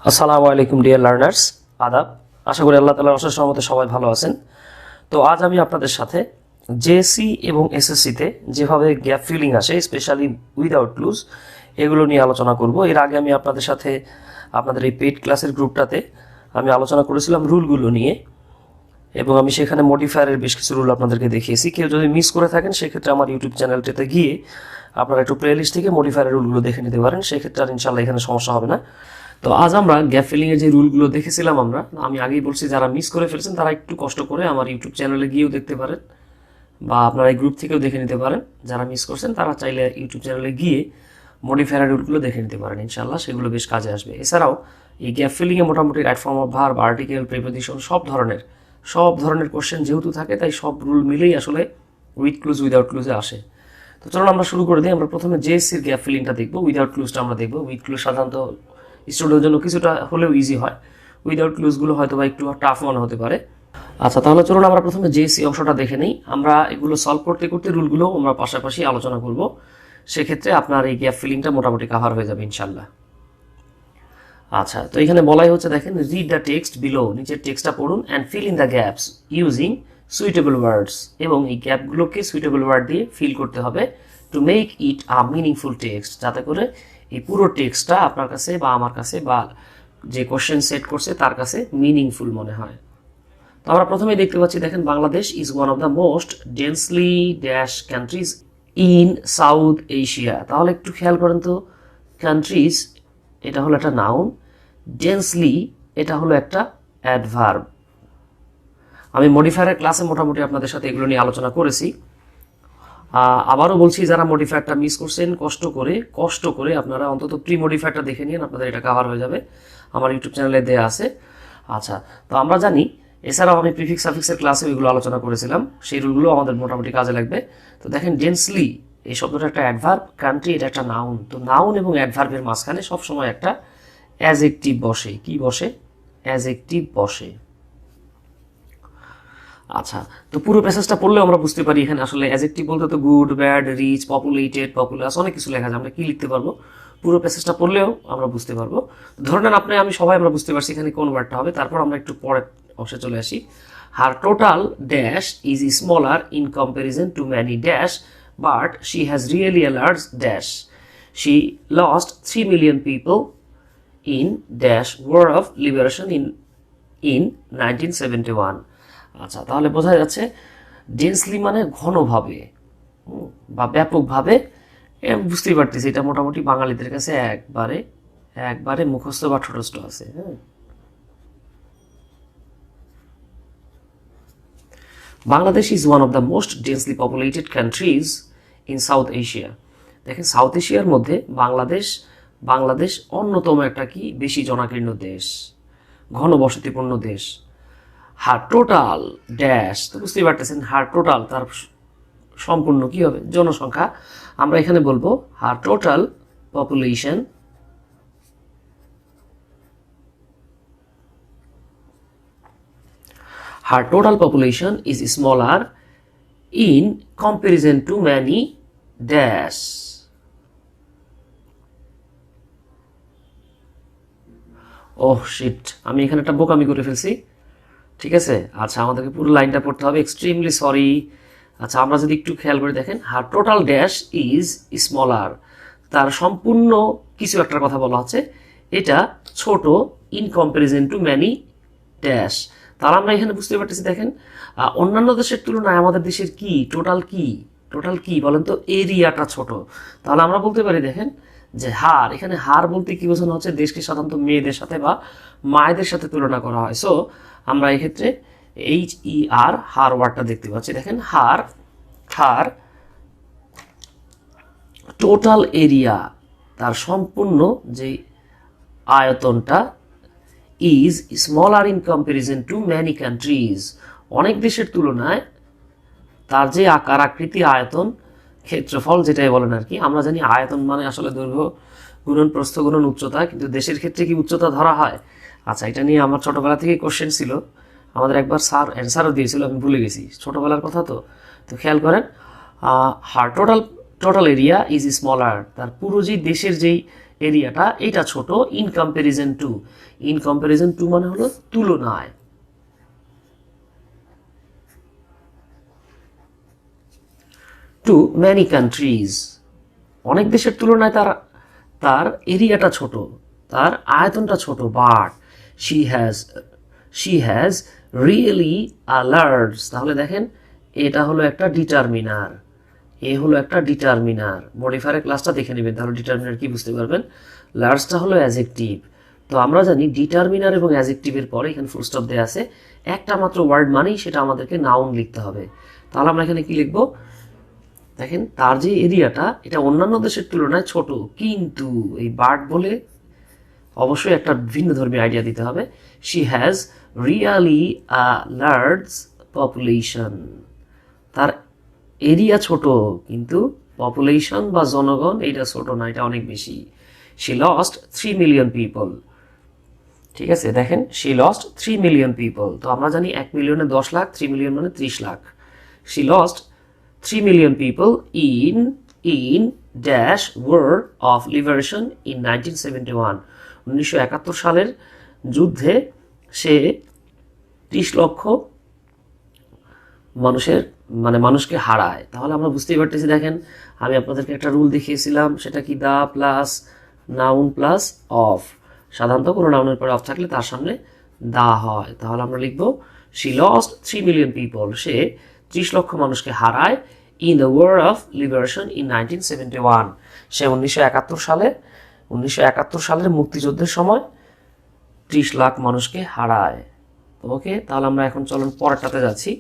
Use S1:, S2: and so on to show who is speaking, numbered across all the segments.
S1: আসসালামু আলাইকুম dear learners, আদাব। আশা করি আল্লাহ তাআলার অশেষ রহমতে সবাই ভালো আছেন। তো আজ আমি আপনাদের সাথে জেএসসি এবং এসএসসিতে যেভাবে গ্যাপ ফিলিং আসে, স্পেশালি উইদাউট ক্লুজ, এগুলো নিয়ে আলোচনা করব। এর আগে আমি আপনাদের সাথে আপনাদের এই পেইড ক্লাসের গ্রুপটাতে আমি আলোচনা করেছিলাম রুলগুলো নিয়ে, এবং আমি সেখানে মডিফায়ারের বেশ কিছু রুল আপনাদেরকে দেখিয়েছি। কেউ যদি মিস করে থাকেন সেক্ষেত্রে আমার ইউটিউব চ্যানেলটিতে গিয়ে আপনারা একটু প্লেলিস্ট থেকে মডিফায়ারের রুলগুলো দেখে নিতে পারেন, সেক্ষেত্রে আর ইনশাল্লাহ এখানে সমস্যা হবে না। তো আজ আমরা গ্যাপ ফিলিংয়ের যে রুলগুলো দেখেছিলাম আমি আগেই বলছি, যারা মিস করে ফেলছেন তারা একটু কষ্ট করে আমার ইউটিউব চ্যানেলে গিয়েও দেখতে পারেন, বা আপনারা এই গ্রুপ থেকেও দেখে নিতে পারেন। যারা মিস করছেন তারা চাইলে ইউটিউব চ্যানেলে গিয়ে মডিফায়ার রুলগুলো দেখে নিতে পারেন, ইনশাল্লাহ সেগুলো বেশ কাজে আসবে। এছাড়াও এই গ্যাপ ফিলিংয়ে মোটামুটি right form of verb, article, preposition সব ধরনের কোশ্চেন যেহেতু থাকে, তাই সব রুল মিলেই আসলে উইথ ক্লুজ উইদাউট ক্লুজে আসে। তো চলুন আমরা শুরু করে দিই। আমরা প্রথমে জেএসসির গ্যাপ ফিলিংটা দেখবো, উইদাউট ক্লুজটা আমরা দেখবো। উইথ ক্লুজ সাধারণত স্টুডেন্টের জন্য কিছুটা হলেও ইজি হয়, উইদাউট ক্লুজগুলো হয়তো বা একটু টাফ মনে হতে পারে। আচ্ছা, তাহলে চলুন আমরা প্রথমে জেএসসি অংশটা দেখে নিই। আমরা এগুলো সলভ করতে করতে রুলগুলো আমরা পাশাপাশি আলোচনা করব, সেক্ষেত্রে আপনার এই গ্যাপ ফিলিংটা মোটামুটি কাভার হয়ে যাবে ইনশাল্লাহ। আচ্ছা, তো এখানে বলাই হচ্ছে, দেখেন, রিড দ্য টেক্সট বিলো, নিচের টেক্সটটা পড়ুন, and fill in the gaps using suitable words, এবং এই গ্যাপগুলোকে সুইটেবল ওয়ার্ড দিয়ে ফিল করতে হবে, to make it a meaningful text, যাতে করে এই পুরো টেক্সটটা আপনার কাছে বা আমার কাছে বা যে কোশ্চেন সেট করছে তার কাছে মিনিংফুল মনে হয়। তো আমরা প্রথমেই দেখতে পাচ্ছি, দেখেন, Bangladesh is one of the most densely dash countries in south Asia. তাহলে একটু খেয়াল করেন তো, কান্ট্রিজ এটা হলো একটা নাউন, ডেন্সলি এটা হলো একটা অ্যাডভার্ব। আমি মডিফায়ারের ক্লাসে মোটামুটি আপনাদের সাথে এগুলো নিয়ে আলোচনা করেছি। আবারও বলছি, যারা মডিফায়ারটা মিস করছেন কষ্ট করে আপনারা অন্তত প্রি মডিফায়ারটা দেখে নিন, আপনাদের এটা কাভার হয়ে যাবে, আমার ইউটিউব চ্যানেলে দেওয়া আছে। আচ্ছা, তো আমরা জানি, এছাড়াও আমি প্রিফিক্স সাফিক্সের ক্লাসে ওইগুলো আলোচনা করেছিলাম, সেই রুলগুলো আমাদের মোটামুটি কাজে লাগবে। তো দেখেন, ডেন্সলি এই শব্দটা একটা অ্যাডভার্ব, কান্ট্রি এটা একটা নাউন। তো নাউন এবং অ্যাডভার্বের মাঝখানে সবসময় একটা অ্যাজেক্টিভ বসে। কি বসে? অ্যাজেক্টিভ বসে। আচ্ছা, তো পুরো প্যাসেজটা পড়লেও আমরা বুঝতে পারি এখানে আসলে অ্যাজেক্টিভ বলতে তো good, bad, rich, populated, populous অনেক কিছু লেখা যায়। আমরা কি লিখতে পারবো? পুরো প্যাসেজটা পড়লেও আমরা বুঝতে পারবো। ধরে নেন আপনি আমি সবাই আমরা বুঝতে পারছি এখানে কোন ওয়ার্ডটা হবে। তারপর আমরা একটু পরের অংশে চলে আসি। Her total dash is smaller in comparison to many dash, but she has really a large dash. She lost 3 million people in dash war of liberation in 1971। আচ্ছা, তাহলে বোঝা যাচ্ছে ডেন্সলি মানে ঘনভাবে বা ব্যাপকভাবে। বুঝতেই পারতেছি এটা মোটামুটি বাঙালিদের কাছে একবারে মুখস্থ বা ঠোঁটস্থ আছে। হ্যাঁ, Bangladesh is one of the most densely populated countries in south Asia. দেখেন, সাউথ এশিয়ার মধ্যে বাংলাদেশ অন্যতম একটা কি বেশি জনাকীর্ণ দেশ, ঘনবসতিপূর্ণ দেশ। হার টোটাল ড্যাশ, তো বুঝতেই পারতেছেন হার টোটাল তার সম্পূর্ণ কি হবে? জনসংখ্যা। আমরা এখানে বলবো her total population is smaller in comparison to many dash। Oh shit, আমি এখানে একটা বোকামি করে ফেলছি। ঠিক আছে, আচ্ছা, আমাদেরকে পুরো লাইনটা পড়তে হবে, এক্সট্রিমলি সরি। আচ্ছা, আমরা যদি একটু খেয়াল করে দেখেন, her total dash is smaller, তার সম্পূর্ণ কিছু একটার কথা বলা হচ্ছে, এটা ছোট, in comparison to many dash. তাহলে আমরা এখানে বুঝতে পারতেছি, দেখেন, অন্যান্য দেশের তুলনায় আমাদের দেশের কি টোটাল কি বলেন তো? এরিয়াটা ছোট। তাহলে আমরা বলতে পারি, দেখেন, যে হার, এখানে হার বলতে কি বোঝানো হচ্ছে? দেশকে সাধারণত মেয়েদের সাথে বা মায়েদের সাথে তুলনা করা হয়। সো আমরা এক্ষেত্রে HER হার ওয়ার্ডটা দেখতে পাচ্ছি। দেখেন, হার টোটাল এরিয়া, তার সম্পূর্ণ যে আয়তনটা, is smaller in comparison to many countries, অনেক দেশের তুলনায় তার যে আকার, আকৃতি, আয়তন, ক্ষেত্রফল যেটাই বলেন আর কি। আমরা জানি আয়তন মানে আসলে দৈর্ঘ্য গুণন প্রস্থ গুণন উচ্চতা, কিন্তু দেশের ক্ষেত্রে কি উচ্চতা ধরা হয়? আচ্ছা, এটা নিয়ে আমার ছোটবেলা থেকে কোশ্চেন ছিল, আমাদের একবার স্যার অ্যান্সারও দিয়েছিল, আমি ভুলে গেছি, ছোটবেলার কথা তো। তো খেয়াল করেন, হার টোটাল এরিয়া ইজ স্মলার, তার পুরো যে দেশের যেই এরিয়াটা এটা ছোট ইন কম্প্যারিজন টু মানে হলো তুলনায়, টু ম্যানি কান্ট্রিজ, অনেক দেশের তুলনায় তার তার এরিয়াটা ছোট, তার আয়তনটা ছোট, বাট শি হ্যাজ রিয়েলি আলার্টস। তাহলে দেখেন এটা হলো একটা ডিটারমিনার, এ হলো একটা ডিটারমিনার। মডিফায়ারের ক্লাসটা দেখে নেবেন, তাহলে ডিটারমিনার কি বুঝতে পারবেন। লার্জটা হলো অ্যাজেক্টিভ। তো আমরা জানি ডিটারমিনার এবং অ্যাজেক্টিভের পরে এখানে ফুল স্টপ দেওয়া আছে, একটা মাত্র ওয়ার্ড মানেই সেটা আমাদেরকে নাউন লিখতে হবে। তাহলে আমরা এখানে কি লিখবো, দেখেন তার যে এরিয়াটা এটা অন্যান্য দেশের তুলনায় ছোট, কিন্তু এই বার্ড বলে অবশ্যই একটা ভিন্ন ধর্মী আইডিয়া দিতে হবে। She has really a large population, তার এরিয়া ছোট কিন্তু পপুলেশন বা জনগণ এটা ছোট না, এটা অনেক বেশি। শি লস্ট 3 মিলিয়ন পিপল, ঠিক আছে। দেখেন শি লস্ট 3 মিলিয়ন পিপল, তো আমরা জানি 1 মিলিয়নে 10 লাখ, 3 মিলিয়ন মানে 30 lakh. She lost 3 million people in dash war of liberation in 1971, 1971 সালের যুদ্ধে সে 30 লক্ষ মানুষকে হারায়। তাহলে আমরা বুঝতেই পারতেছি, দেখেন আমি আপনাদেরকে একটা রুল দেখিয়েছিলাম, সেটা কি the plus noun plus of. সাধারণত কোনো নাউনের পরে অফ থাকলে তার সামনে দা হয়। তাহলে আমরা লিখব শি লস্ট 3 মিলিয়ন পিপল, সে 30 লক্ষ মানুষকে হারায় in the war of liberation in 1971, সে 1971 সালের মুক্তিযুদ্ধের সময় 30 লাখ মানুষকে হারায়। ওকে, তাহলে আমরা এখন চলুন পরেরটাতে যাচ্ছি।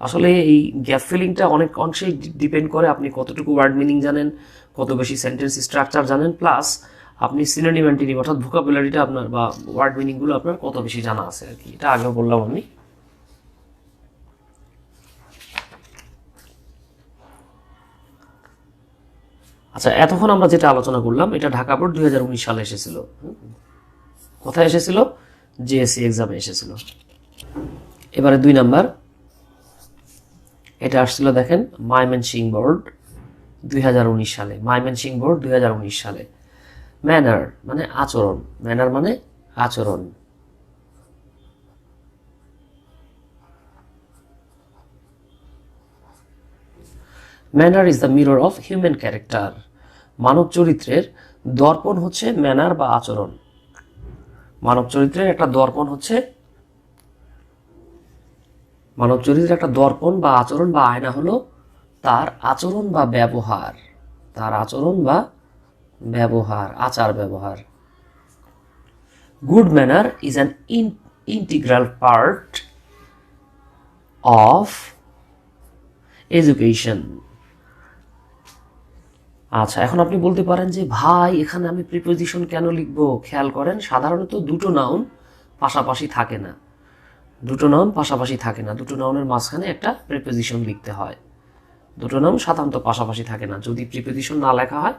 S1: আসলে এই গ্যাপ ফিলিংটা অনেক অংশেই ডিপেন্ড করে আপনি কতটুকু ওয়ার্ড মিনিং জানেন, কত বেশি সেন্টেন্স স্ট্রাকচার জানেন, প্লাস আপনি সিনোনিম অ্যান্টোনিম অর্থাৎ ভোকাবুলারিটা আপনার বা ওয়ার্ড মিনিংগুলো আপনার কত বেশি জানা আছে আর কি। এটা আগেও বললাম আমি। আচ্ছা, এতক্ষণ আমরা যেটা আলোচনা করলাম এটা ঢাকা বোর্ড 2019 সালে এসেছিল। কোথায় এসেছিল? জেএসসি এক্সামে এসেছিল। এবারে 2 নাম্বার, এটা আসছিল দেখেন ময়মনসিংহ বোর্ড 2019 সালে, ময়মনসিংহ বোর্ড 2019 সালে। ম্যানার মানে আচরণ, ম্যানার মানে আচরণ। Manner is the mirror of human character, মানব চরিত্রের দর্পণ হচ্ছে ম্যানার বা আচরণ। মানব চরিত্রের একটা দর্পণ হচ্ছে, মানব চরিত্রের একটা দর্পণ বা আচরণ বা আয়না হলো তার আচরণ বা ব্যবহার, তার আচরণ বা ব্যবহার, আচার ব্যবহার। Good manner is an integral part of education. আচ্ছা, এখন আপনি বলতে পারেন যে ভাই এখানে আমি প্রিপোজিশন কেন লিখবো? খেয়াল করেন, সাধারণত দুটো নাউন পাশাপাশি থাকে না, দুটো নাউনের মাঝখানে একটা প্রিপোজিশন লিখতে হয়। দুটো নাউন সাধারণত পাশাপাশি থাকে না, যদি প্রিপোজিশন না লেখা হয়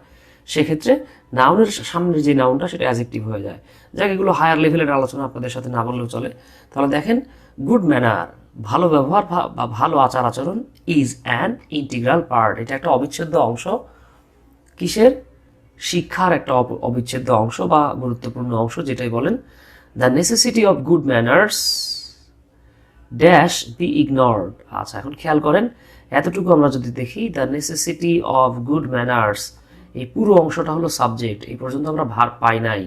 S1: সেক্ষেত্রে নাউনের সামনের যে নাউনটা সেটা অ্যাডজেক্টিভ হয়ে যায়। যাক, এগুলো হায়ার লেভেলের আলোচনা, আপনাদের সাথে না বললেও চলে। তাহলে দেখেন গুড ম্যানার, ভালো ব্যবহার বা ভালো আচার আচরণ, ইজ অ্যান ইন্টিগ্রাল পার্ট, এটা একটা অবিচ্ছেদ্য অংশ। কিসের? শিক্ষার একটা অবিচ্ছেদ্য অংশ বা গুরুত্বপূর্ণ অংশ, যেটাই বলেন। The necessity of good manners dash be ignored. আচ্ছা, এখন খেয়াল করেন, এতটুকু আমরা যদি দেখি, the necessity of good manners, এই পুরো অংশটা হলো সাবজেক্ট, এই পর্যন্ত আমরা ভার্ব পাই নাই,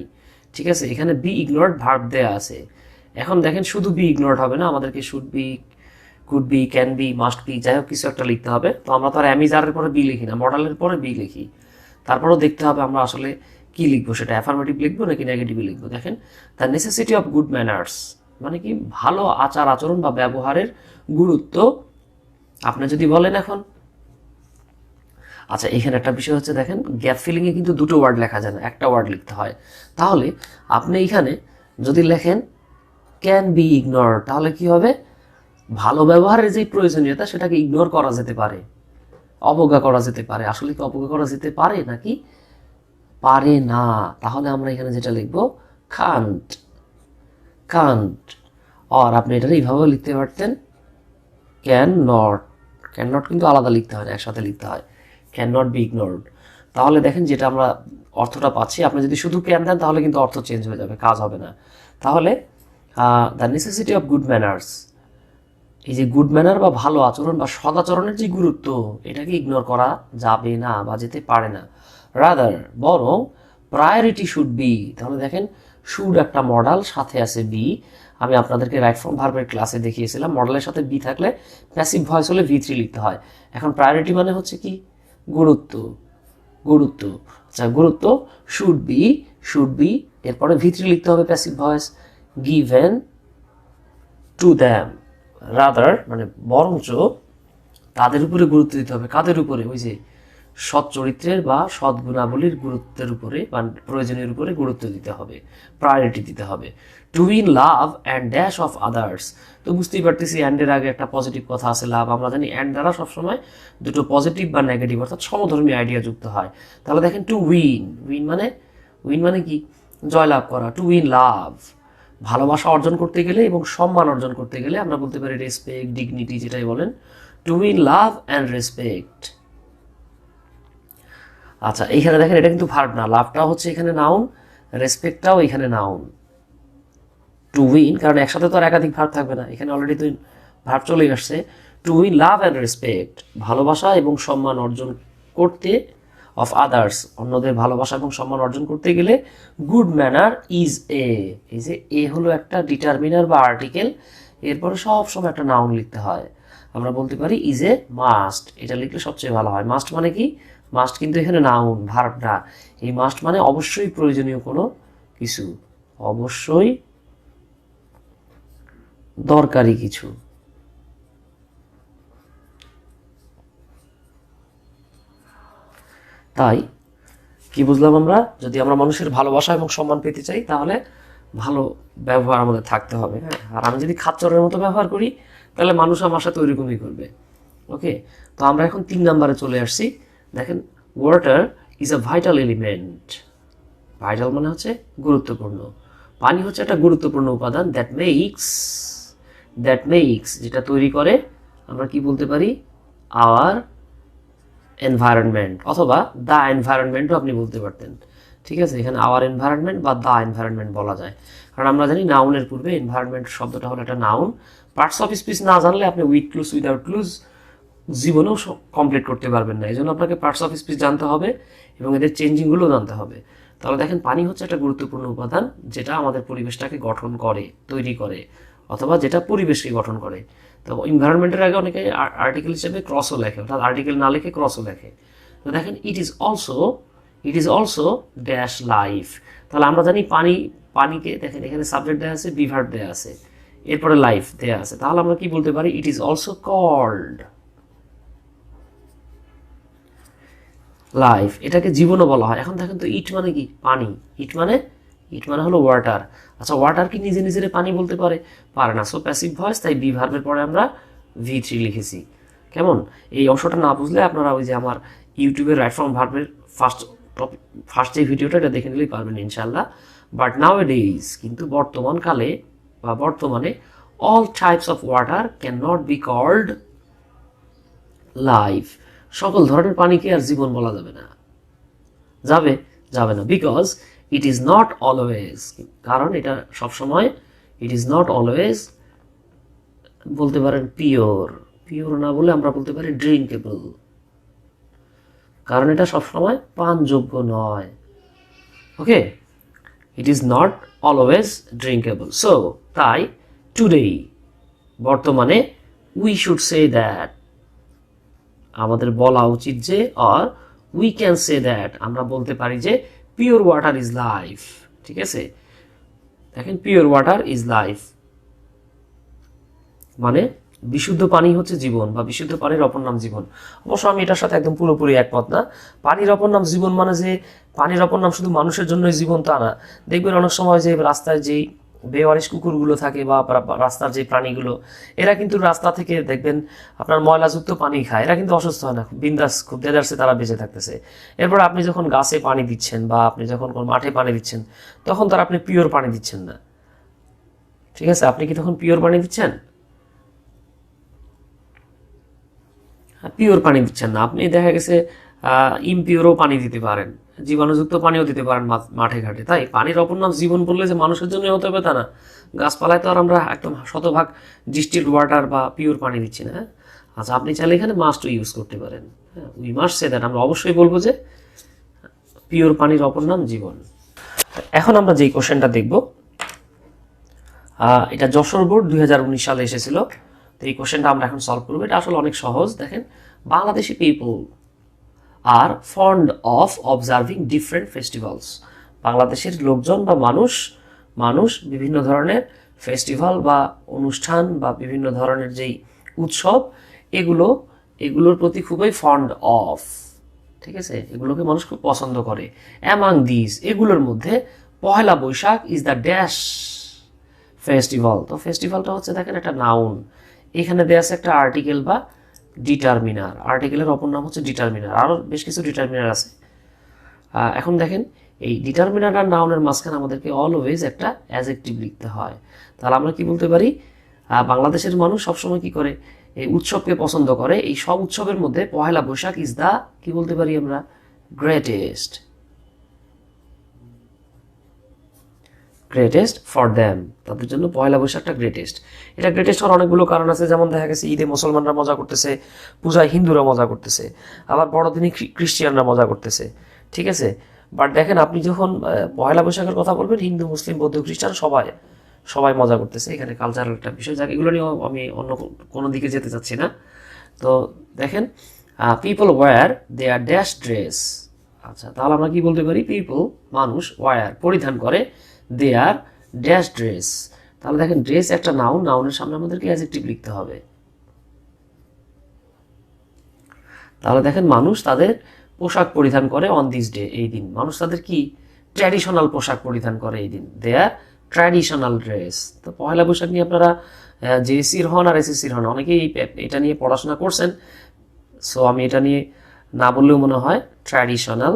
S1: ঠিক আছে। এখানে বি ইগনোরড ভার্ব দেয়া আছে। এখন দেখেন শুধু বি ইগনোরড হবে না, আমাদেরকে should be, could be, can be, must be, যাই হোক কিছু একটা লিখতে হবে। তো আমরা তো আর অ্যামিজারের পরে বি লিখি না, মডেলের পরে বি লিখি। তারপরেও দেখতে হবে আমরা আসলে কি লিখবো, সেটা অ্যাফার্মেটিভ লিখবো নাকি নেগেটিভ লিখবো। দেখেন the necessity of good manners মানে কি, ভালো আচার আচরণ বা ব্যবহারের গুরুত্ব। আপনি যদি বলেন এখন, আচ্ছা এখানে একটা বিষয় হচ্ছে, দেখেন গ্যাপ ফিলিংয়ে কিন্তু দুটো ওয়ার্ড লেখা যায় না, একটা ওয়ার্ড লিখতে হয়। তাহলে আপনি এখানে যদি লেখেন ক্যান বি ইগনোর, তাহলে কি হবে? ভালো ব্যবহারের যে প্রয়োজনীয়তা সেটাকে ইগনোর করা যেতে পারে, অবজ্ঞা করা যেতে পারে। আসলে কি অবজ্ঞা করা যেতে পারে নাকি পারে না? তাহলে আমরা এখানে যেটা লিখবো কান্ট, কান্ট। আর আপনি এটা এইভাবে লিখতে পারতেন ক্যান নট, ক্যান নট কিন্তু আলাদা লিখতে হয় না, একসাথে লিখতে হয়, ক্যান নট বি ইগনোরড। তাহলে দেখেন যেটা আমরা অর্থটা পাচ্ছি, আপনি যদি শুধু ক্যান দেন তাহলে কিন্তু অর্থ চেঞ্জ হয়ে যাবে, কাজ হবে না। তাহলে the necessity of good manners, এই যে গুড ম্যানার বা ভালো আচরণ বা সদাচরণের যে গুরুত্ব, এটাকে ইগনোর করা যাবে না বা যেতে পারে না। রাদার, বরং প্রায়োরিটি শুড বি, তাহলে দেখেন শুড একটা মডাল, সাথে আছে বি। আমি আপনাদেরকে রাইট ফর্ম ভার্বের ক্লাসে দেখিয়েছিলাম, মডেলের সাথে বি থাকলে প্যাসিভ ভয়েস হলে V3 লিখতে হয়। এখন প্রায়োরিটি মানে হচ্ছে কি, গুরুত্ব, গুরুত্ব। আচ্ছা, গুরুত্ব শুড বি, এরপরে V3 লিখতে হবে passive voice, given to them. Rather মানে বরঞ্চ তাদের উপরে গুরুত্ব দিতে হবে। কাদের উপরে? ওই যে সৎ চরিত্রের বা সৎ গুণাবলীর গুরুত্বের উপরে বা প্রয়োজনের উপরে গুরুত্ব দিতে হবে, প্রায়োরিটি দিতে হবে। To win love and dash of others, তো বুঝতেই পারতেছি অ্যান্ডের আগে একটা পজিটিভ কথা আছে, লাভ। আমরা জানি অ্যান্ড দ্বারা সবসময় দুটো পজিটিভ বা নেগেটিভ অর্থাৎ সমধর্মী আইডিয়া যুক্ত হয়। তাহলে দেখেন টু উইন, উইন মানে কি, জয়লাভ করা। টু উইন লাভ, ভালোবাসা অর্জন করতে গেলে এবং সম্মান অর্জন করতে গেলে আমরা বলতে পারি রেসপেক্ট, ডিগনিটি, যেটাই বলেন। To win love and respect. আচ্ছা, এইখানে দেখেন এটা কিন্তু ভার্ব না, লাভটাও হচ্ছে এখানে নাউন, রেসপেক্টটাও এখানে নাউন। টু উইন, কারণ একসাথে তো আর একাধিক ভার্ব থাকবে না, এখানে অলরেডি তো ভার্ব চলে আসছে। To win love and respect, ভালোবাসা এবং সম্মান অর্জন করতে, অফ আদার্স, অন্যদের ভালোবাসা এবং সম্মান অর্জন করতে গেলে গুড ম্যানার ইজ এই যে এ হলো একটা ডিটারমিনার বা আর্টিকেল, এরপরে সব সময় একটা নাউন লিখতে হয়। আমরা বলতে পারি ইজ এ মাস্ট, এটা লিখলে সবচেয়ে ভালো হয়। মাস্ট মানে কি, মাস্ট কিন্তু এখানে নাউন, ভার্ব না। এই মাস্ট মানে অবশ্যই প্রয়োজনীয় কোনো কিছু, অবশ্যই দরকারি কিছু। তাই কি বুঝলাম আমরা, যদি আমরা মানুষের ভালোবাসা এবং সম্মান পেতে চাই তাহলে ভালো ব্যবহার আমাদের থাকতে হবে। হ্যাঁ, আর আমি যদি খাচ্চরের মতো ব্যবহার করি তাহলে মানুষ আমার সাথে ওইরকমই করবে। ওকে, তো আমরা এখন 3 নাম্বারে চলে আসছি। দেখেন, water is a vital element. Vital মানে হচ্ছে গুরুত্বপূর্ণ। পানি হচ্ছে একটা গুরুত্বপূর্ণ উপাদান। দ্যাট মেক্স যেটা তৈরি করে, আমরা কি বলতে পারি, আওয়ার এনভায়রনমেন্ট, অথবা দ্য এনভায়রনমেন্টও আপনি বলতে পারতেন। ঠিক আছে, এখানে আওয়ার এনভায়রনমেন্ট বা দ্য এনভায়রনমেন্ট বলা যায়, কারণ আমরা জানি নাউনের পূর্বে এনভায়রনমেন্ট শব্দটা হলো একটা নাউন। পার্টস অফ স্পিচ না জানলে আপনি উইথ ক্লুজ উইদাউট ক্লুজ জীবনেও কমপ্লিট করতে পারবেন না। এই জন্য আপনাকে পার্টস অফ স্পিচ জানতে হবে এবং এদের চেঞ্জিংগুলো জানতে হবে। তাহলে দেখেন, পানি হচ্ছে একটা গুরুত্বপূর্ণ উপাদান যেটা আমাদের পরিবেশটাকে গঠন করে, তৈরি করে, অথবা যেটা পরিবেশকে গঠন করে। তো এনভায়রনমেন্টের আগে অনেকে আর্টিকেল হিসেবে ক্রসও লেখে, অর্থাৎ আর্টিকেল না লিখে ক্রসও লেখে। তো দেখেন, ইট ইজ অলসো ড্যাশ লাইফ। তাহলে আমরা জানি পানিকে দেখেন এখানে সাবজেক্ট দেওয়া আছে, বিভার্ব দেওয়া আছে, এরপরে লাইফ দেওয়া আছে। তাহলে আমরা কি বলতে পারি, it is also called life, এটাকে জীবনও বলা হয়। এখন দেখেন তো, ইট মানে কি, পানি। ইট মানে হলো ওয়াটার। আচ্ছা, ওয়াটার কি নিজে নিজের পানি বলতে পারে না। সো প্যাসিভ ভয়েস, তাই বি ভার্বের পরে আমরা V3 লিখেছি। কেমন, এই অংশটা না বুঝলে আপনারা ওই যে আমার ইউটিউবের রাইট ফর্ম ভার্বের ফার্স্ট যে ভিডিওটা, এটা দেখে নিলেই পারবেন ইনশাল্লাহ। বাট নাও এ ডেইজ, কিন্তু বর্তমানকালে বা বর্তমানে, all types of water can not be called life, সকল ধরনের পানিকে আর জীবন বলা যাবে না। Because it is not always, কারণ এটা সবসময়, ইট ইজ নট অলওয়েজ বলতে পারেন পিওর না বলে আমরা বলতে পারি ড্রিঙ্কেবল, কারণ এটা সবসময় পানযোগ্য নয়। Okay, it is not always drinkable. So তাই টুডে, বর্তমানে, উই শুড সে দ্যাট, আমাদের বলা উচিত যে, or we can say that, আমরা বলতে পারি যে, পিওর ওয়াটার ইজ লাইফ। ঠিক আছে, দেখেন, পিওর ওয়াটার ইজ লাইফ মানে বিশুদ্ধ পানি হচ্ছে জীবন, বা বিশুদ্ধ পানির অপর নাম জীবন। অবশ্য আমি এটার সাথে একদম পুরোপুরি একমত না। পানির অপর নাম জীবন মানে যে পানির অপর নাম শুধু মানুষের জন্যই জীবন তা না। দেখবেন অনেক সময় যে রাস্তায় যেই বেওয়ারিশ কুকুরগুলো থাকে বা রাস্তার যে প্রাণীগুলো, এরা কিন্তু রাস্তা থেকে দেখবেন আপনার ময়লাযুক্ত পানি খায়, এরা কিন্তু অসুস্থ হয় না, বিন্দাস খুব দেদারসে তারা বেঁচে থাকতেছে। এরপর আপনি যখন গাছে পানি দিচ্ছেন বা আপনি যখন কোন মাঠে পানি দিচ্ছেন, তখন তার আপনি পিওর পানি দিচ্ছেন না। ঠিক আছে, আপনি কি তখন পিওর পানি দিচ্ছেন? পিওর পানি দিচ্ছেন না। আপনি দেখা গেছে ইমপিওরও পানি দিতে পারেন, জীবাণুযুক্ত পানিও দিতে পারেন মাঠে ঘাটে। তাই পানির অপর নাম জীবন বললে যে মানুষের জন্য হতে হবে তা না। গাছপালায় তো আর আমরা একদম শতভাগ ডিস্টিল্ড ওয়াটার বা পিওর পানি দিচ্ছি না। আচ্ছা, আপনি চাইলে এখানে মাস্ট ইউজ করতে পারেন। হ্যাঁ, উই মাস্ট সে দ্যাট, আমরা অবশ্যই বলবো যে পিওর পানির অপর নাম জীবন। এখন আমরা যেই কোশ্চেনটা দেখব, এটা যশোর বোর্ড 2019 সালে এসেছিল। তো এই কোশ্চেনটা আমরা এখন সলভ করবো। এটা আসলে অনেক সহজ। দেখেন, Bangladeshi people are fond of observing different festivals. বাংলাদেশের লোকজন বা মানুষ বিভিন্ন ধরনের ফেস্টিভ্যাল বা অনুষ্ঠান বা বিভিন্ন ধরনের যেই উৎসব, এগুলোর প্রতি খুবই ফন্ড অফ। ঠিক আছে, এগুলোকে মানুষ খুব পছন্দ করে। অ্যামাং দিস, এগুলোর মধ্যে Pohela Boishakh is the dash festival. তো ফেস্টিভ্যালটা হচ্ছে, দেখেন, একটা নাউন, এখানে দেয়া আছে একটা আর্টিকেল বা ডিটারমিনার। আর্টিকেলের অপর নাম হচ্ছে ডিটারমিনার। আরও বেশ কিছু ডিটারমিনার আছে। এখন দেখেন, এই ডিটারমিনার আর নাউনের মাঝখানে আমাদেরকে অলওয়েজ একটা অ্যাজেক্টিভ লিখতে হয়। তাহলে আমরা কি বলতে পারি, বাংলাদেশের মানুষ সবসময় কি করে, এই উৎসবকে পছন্দ করে। এই সব উৎসবের মধ্যে পহেলা বৈশাখ ইজ দ্য, কি বলতে পারি আমরা, গ্রেটেস্ট ফর দ্যাম। তাদের জন্য পয়লা বৈশাখটা গ্রেটেস্ট। এটা গ্রেটেস্ট হওয়ার অনেকগুলো কারণ আছে। যেমন দেখা গেছে ঈদে মুসলমানরা মজা করতেছে, পূজায় হিন্দুরা মজা করতেছে, আবার বড়দিনে খ্রিস্টিয়ানরা মজা করতেছে। ঠিক আছে, বাট দেখেন, আপনি যখন পয়লা বৈশাখের কথা বলবেন, হিন্দু, মুসলিম, বৌদ্ধ, খ্রিস্টান সবাই মজা করতেছে। এখানে কালচারাল একটা বিষয়, যাক এগুলো নিয়েও আমি অন্য কোনো দিকে যেতে চাচ্ছি না। তো দেখেন, people wear their dash dress. আচ্ছা, তাহলে আমরা কি বলতে পারি, পিপল মানুষ, ওয়্যার পরিধান করে, দেয়ার ড্যাশ ড্রেস। তাহলে দেখেন, ড্রেস একটা নাউন, নাউনের সামনে আমাদেরকে অ্যাডজেক্টিভ লিখতে হবে। তাহলে দেখেন, মানুষ তাদের পোশাক পরিধান করে অন দিস ডে, এই দিন। মানুষ তাদের কি ট্র্যাডিশনাল পোশাক পরিধান করে এই দিন, দেয়ার ট্র্যাডিশনাল ড্রেস। তো পয়লা বৈশাখ নিয়ে আপনারা জেএসসির হন আর এসএসসির হন, অনেকেই এটা নিয়ে পড়াশোনা করছেন। সো আমি এটা নিয়ে না বললেও মনে হয়, traditional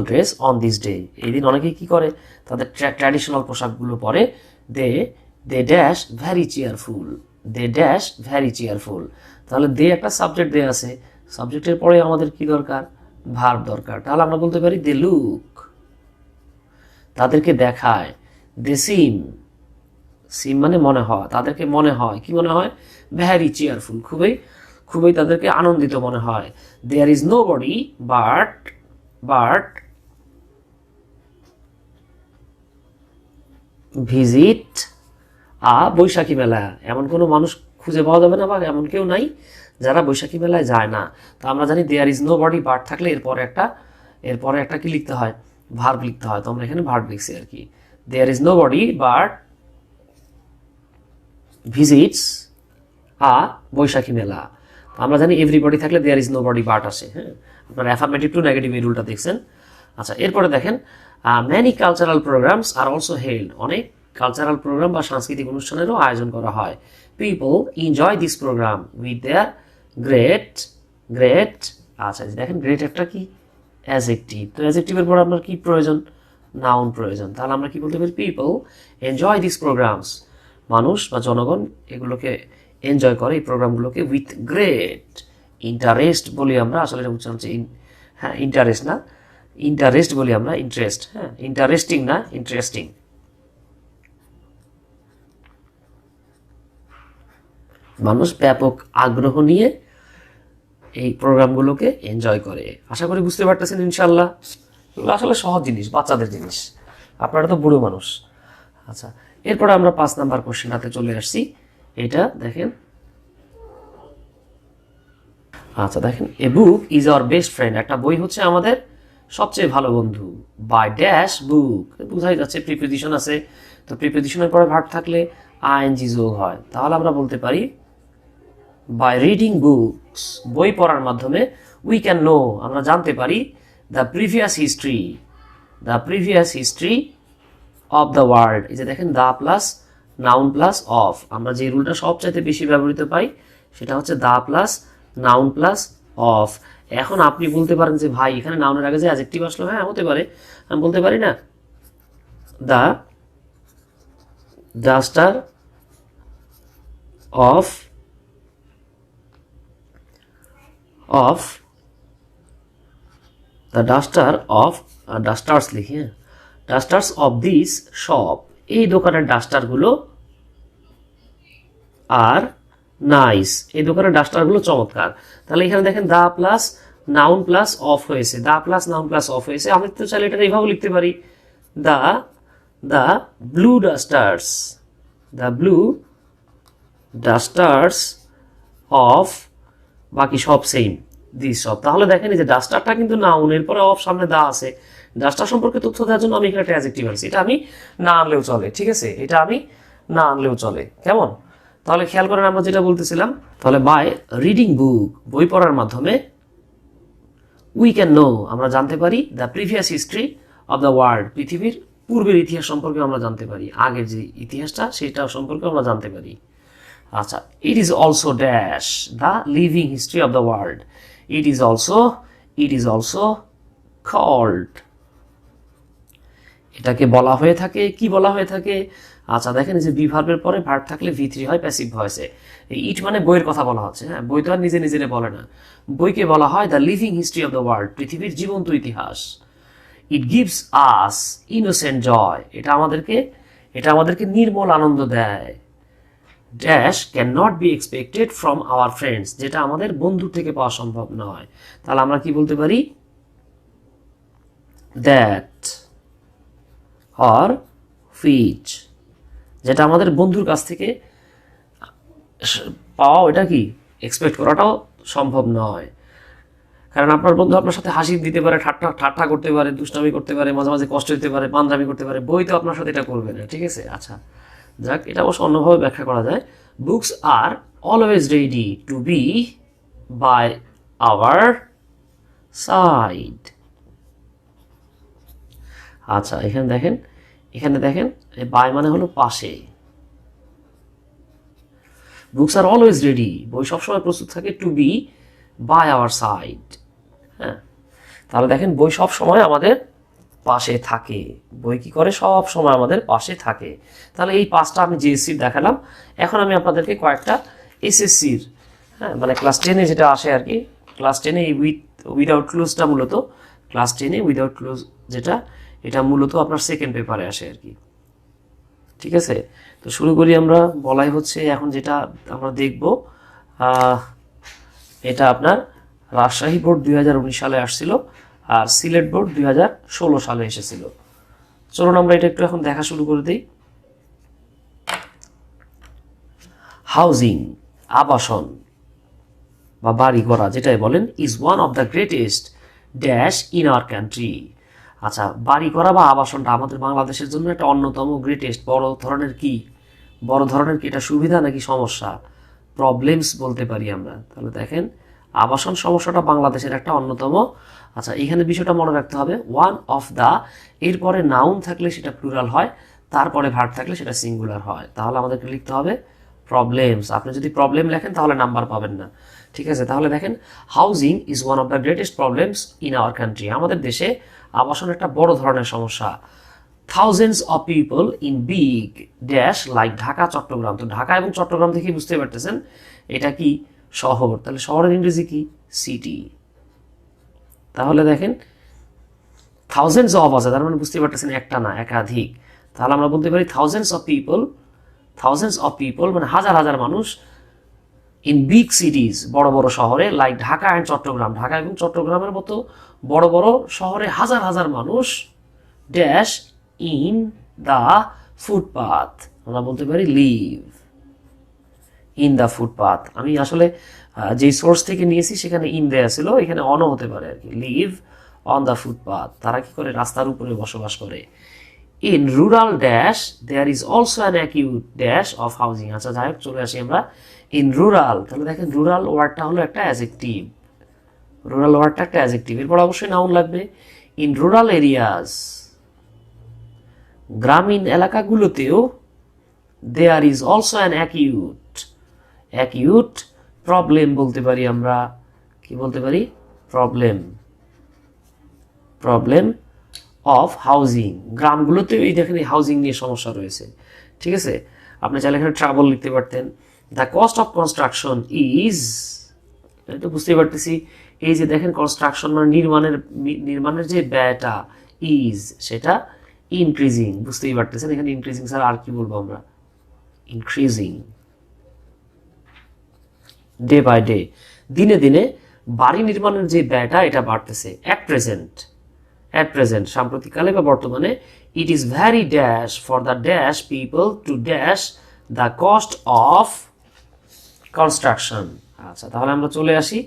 S1: dress on this day, এই দিন অনেকেই কি করে, তাদের ট্র্যাডিশনাল পোশাকগুলো পরে। They dash very cheerful. তাহলে দে একটা সাবজেক্ট দেয়া আছে, সাবজেক্টের পরে আমাদের কি দরকার, ভার্ব দরকার। তাহলে আমরা বলতে পারি দে লুক, তাদেরকে দেখায়। দে সিম মানে মনে হয়, তাদেরকে মনে হয়, কি মনে হয়, ভ্যারি চেয়ারফুল, খুবই তাদেরকে আনন্দিত মনে হয়। There is nobody but visit Boishakhi mela. এমন কোনো মানুষ খুঁজে পাওয়া যাবে না, বা এমন কেউ নাই যারা বৈশাখী মেলায় যায় না। তো আমরা জানি there is nobody but থাকলে এরপরে একটা কি লিখতে হয়, ভার্ব লিখতে হয়। তো আমরা এখানে ভার্ব লিখছি আর কি। There is nobody but visits Boishakhi mela. আমরা জানি এভরিবডি থাকলে there is nobody but আসে। হ্যাঁ, আপনার অ্যাফার্মেটিভ টু নেগেটিভ এই রুলটা দেখছেন। আচ্ছা, এরপরে দেখেন, many cultural programs are also held. অনেক কালচারাল প্রোগ্রাম বা সাংস্কৃতিক অনুষ্ঠানেরও আয়োজন করা হয়। People enjoy this program with their great. আচ্ছা, দেখেন, গ্রেট একটা কি অ্যাজেক্টিভ। তো অ্যাজেক্টিভের পর আপনার কি প্রয়োজন, নাউন প্রয়োজন। তাহলে আমরা কি বলতে পারি, পিপল এনজয় দিস প্রোগ্রামস, মানুষ বা জনগণ এগুলোকে এনজয় করে, এই প্রোগ্রামগুলোকে, উইথ গ্রেট ইন্টারেস্ট বলি আমরা। আসলে এটা উচ্চারণ হচ্ছে ইন্টারেস্ট না, ইন্টারেস্ট বলি আমরা, ইন্টারেস্ট। হ্যাঁ, ইন্টারেস্টিং না, ইন্টারেস্টিং। মানুষ ব্যাপক আগ্রহ নিয়ে এই প্রোগ্রামগুলোকে এনজয় করে। আশা করি বুঝতে পারতেছেন ইনশাল্লাহ। এগুলো আসলে সহজ জিনিস, বাচ্চাদের জিনিস, আপনারা তো বুড়ো মানুষ। আচ্ছা, এরপরে আমরা 5 নাম্বার কোশ্চেনটাতে চলে আসছি। এটা দেখেন, আচ্ছা দেখেন, a book is our best friend. একটা বই হচ্ছে আমাদের সবচেয়ে ভালো বন্ধু। বাই ড্যাশ বুক, বোঝাই যাচ্ছে প্রিপোজিশন আছে। তো প্রিপোজিশনের পরে ভার্ব থাকলে আইএনজি যোগ হয়। তাহলে আমরা বলতে পারি, বাই রিডিং বুকস, বই পড়ার মাধ্যমে, উই ক্যান নো, আমরা জানতে পারি, the previous history of the world. এই যে দেখেন, the plus noun plus of. আমরা যে রুলটা সবচাইতে বেশি ব্যবহৃত পাই সেটা হচ্ছে the plus noun plus of. এখন আপনি বলতে পারেন যে ভাই, এখানে নাউনের আগে যে অ্যাডজেক্টিভ আসলো, হ্যাঁ হতে পারে, আমি বলতে পারি না, the duster of of the duster of dusters লিখি, হ্যাঁ, ডাস্টার্স অফ দিস শপ, এই দোকানের ডাস্টারগুলো আর নাইস, এই দোকানের ডাস্টারগুলো চমৎকার। তাহলে এখানে দেখেন the plus noun plus of হয়েছে, the plus noun plus of হয়েছে। আমি তো চাইলে এটা এইভাবে লিখতে পারি, the the blue dusters, the blue dusters of, বাকি সব সেম, দিস সব। তাহলে দেখেন এই যে ডাস্টারটা কিন্তু নাউন, এরপরে অফ সামনে দা আছে, ডাস্টার সম্পর্কে তথ্য দেওয়ার জন্য আমি এখানে একটা অ্যাডজেক্টিভ আনছি। এটা আমি না আনলেও চলে, ঠিক আছে, এটা আমি না আনলেও চলে। কেমন? তাহলে খেয়াল করেন আমরা যেটা বলতেছিলাম, তাহলে বাই রিডিং বুক, বই পড়ার মাধ্যমে, উই ক্যান নো, আমরা জানতে পারি, the previous history of the world, পৃথিবীর পূর্বের ইতিহাস সম্পর্কে আমরা জানতে পারি, আগের যে ইতিহাসটা সেটা সম্পর্কে আমরা জানতে পারি। আচ্ছা, it is also dash the living history of the world, it is also called, এটাকে বলা হয়ে থাকে, কি বলা হয়ে থাকে? আচ্ছা দেখেন যে বি ভার্বের পরে ভার্ব থাকলে V3 হয় প্যাসিভ ভয়েসে। ইট মানে বইয়ের কথা বলা হচ্ছে, হ্যাঁ, বই তো আর নিজে নিজে বলে না, বইকে বলা হয় the living history of the world, পৃথিবীর জীবন্ত ইতিহাস। ইট গিভস আস ইনোসেন্ট জয়, এটা আমাদেরকে নির্মল আনন্দ দেয়। Dash can not be expected from our friends, যেটা আমাদের বন্ধু থেকে পাওয়া সম্ভব নয়। তাহলে আমরা কি বলতে পারি? দ্যাট অর ফিচ, যেটা আমাদের বন্ধুর কাছ থেকে পাওয়া, ওটা কি এক্সপেক্ট করাটাও সম্ভব নয়। কারণ আপনার বন্ধু আপনার সাথে হাসি দিতে পারে, ঠাট্টা করতে পারে, দুষ্টামি করতে পারে, মাঝে মাঝে কষ্ট দিতে পারে, পাঞ্জাবি করতে পারে, বই তো আপনার সাথে এটা করবে না, ঠিক আছে। আচ্ছা যাক, এটা অবশ্য অন্যভাবে ব্যাখ্যা করা যায়, books are always ready to be by our side. আচ্ছা এখানে দেখেন বাই মানে হলো পাশে, বুকস আর অলওয়েজ রেডি, বই সবসময় প্রস্তুত থাকে, to be by our side, হ্যাঁ। তাহলে দেখেন বই সব সময় আমাদের পাশে থাকে, বই কি করে? সব সময় আমাদের পাশে থাকে। তাহলে এই পাঁচটা আমি জিএসসির দেখালাম। এখন আমি আপনাদেরকে কয়েকটা এসএসসির, হ্যাঁ, মানে ক্লাস 10-এ যেটা আসে আর কি, ক্লাস 10-এ এই উইদাউট ক্লোজটা মূলত, ক্লাস 10-এ উইদাউট ক্লোজ যেটা, এটা মূলত আপনার সেকেন্ড পেপারে আসে আর কি, ঠিক আছে। তো শুরু করি আমরা, বলাই হচ্ছে এখন যেটা আমরা দেখব, এটা আপনার রাজশাহী বোর্ড 2019 সালে আসছিল, আর সিলেট বোর্ড 2016 সালে এসেছিল। চলুন আমরা এটা একটু এখন দেখা শুরু করে দিই। হাউজিং, আবাসন বা বাড়ি করা যেটাই বলেন, is one of the greatest dash in our country. আচ্ছা, বাড়ি করা বা আবাসনটা আমাদের বাংলাদেশের জন্য একটা অন্যতম গ্রেটেস্ট, বড় ধরনের কি এটা সুবিধা নাকি সমস্যা? প্রবলেমস বলতে পারি আমরা। তাহলে দেখেন আবাসন সমস্যাটা বাংলাদেশের একটা অন্যতম। আচ্ছা এখানে বিষয়টা মনে রাখতে হবে, ওয়ান অফ দ্য, এরপরে নাউন থাকলে সেটা প্লুরাল হয়, তারপরে ভার্ব থাকলে সেটা সিঙ্গুলার হয়। তাহলে আমাদেরকে লিখতে হবে প্রবলেমস। আপনি যদি প্রবলেম লেখেন তাহলে নাম্বার পাবেন না, ঠিক আছে। তাহলে দেখেন housing is one of the greatest problems in our country, আমাদের দেশে আবাসন একটা বড় ধরনের সমস্যা। Thousands of people in big dash like Dhaka, Chittagong. তো ঢাকা এবং চট্টগ্রাম থেকে বুঝতে পারতেছেন এটা কি শহর, তাহলে শহরের ইংরেজি কি? সিটি। তাহলে দেখেন থাউজেন্ডস অফ আছে, তার মানে বুঝতে পারতেছেন একটা না একাধিক। তাহলে আমরা বলতে পারি থাউজেন্ডস অফ পিপল মানে হাজার হাজার মানুষ, ইন বিগ সিটিজ বড় বড় শহরে, লাইক ঢাকা অ্যান্ড চট্টগ্রাম, ঢাকা এবং চট্টগ্রামের মতো বড় বড় শহরে হাজার হাজার মানুষ, ড্যাশ ইন দ্য ফুটপাথ, আমরা বলতে পারি লিভ ইন দ্য ফুটপাথ। আমি আসলে যেই সোর্স থেকে নিয়েছি সেখানে ইন দেয়া ছিল, এখানে অনও হতে পারে আর কি, লিভ অন দ্য ফুটপাথ, তারা কি করে? রাস্তার উপরে বসবাস করে। In rural dash there is also an acute dash of housing. আচ্ছা যাই হোক, চলে আসি আমরা ইন রুরাল। তাহলে দেখেন রুরাল ওয়ার্ডটা হলো একটা অ্যাডজেক্টিভ, রুরাল ওয়ার্ডটা একটা অ্যাডজেক্টিভ, এরপর অবশ্যই নাউন লাগবে। ইন রুরাল এরিয়াস, গ্রামীণ এলাকাগুলোতেও, there is also an acute problem বলতে পারি আমরা, কি বলতে পারি? প্রবলেম অফ হাউজিং, গ্রামগুলোতেও এই দেখেন এই হাউজিং নিয়ে সমস্যা রয়েছে, ঠিক আছে। আপনি চাইলে এখানে ট্রাবল লিখতে পারতেন। The cost of construction is তো বুঝতেই পারতেছি এই যে দেখেন কনস্ট্রাকশন মানে নির্মাণের যে ব্যয়টা ইজ সেটা ইনক্রিজিং, বুঝতেই পারতেছেন এখানে ইনক্রিজিং স্যার আর কি বলবো আমরা, ইনক্রিজিং ডে বাই ডে, দিনে দিনে বাড়ি নির্মাণের যে ব্যয়টা এটা বাড়তেছে। অ্যাট প্রেজেন্ট সাম্প্রতিককালে বা বর্তমানে it is vary dash for the dash people to dash the cost of construction. আচ্ছা তাহলে আমরা চলে আসি,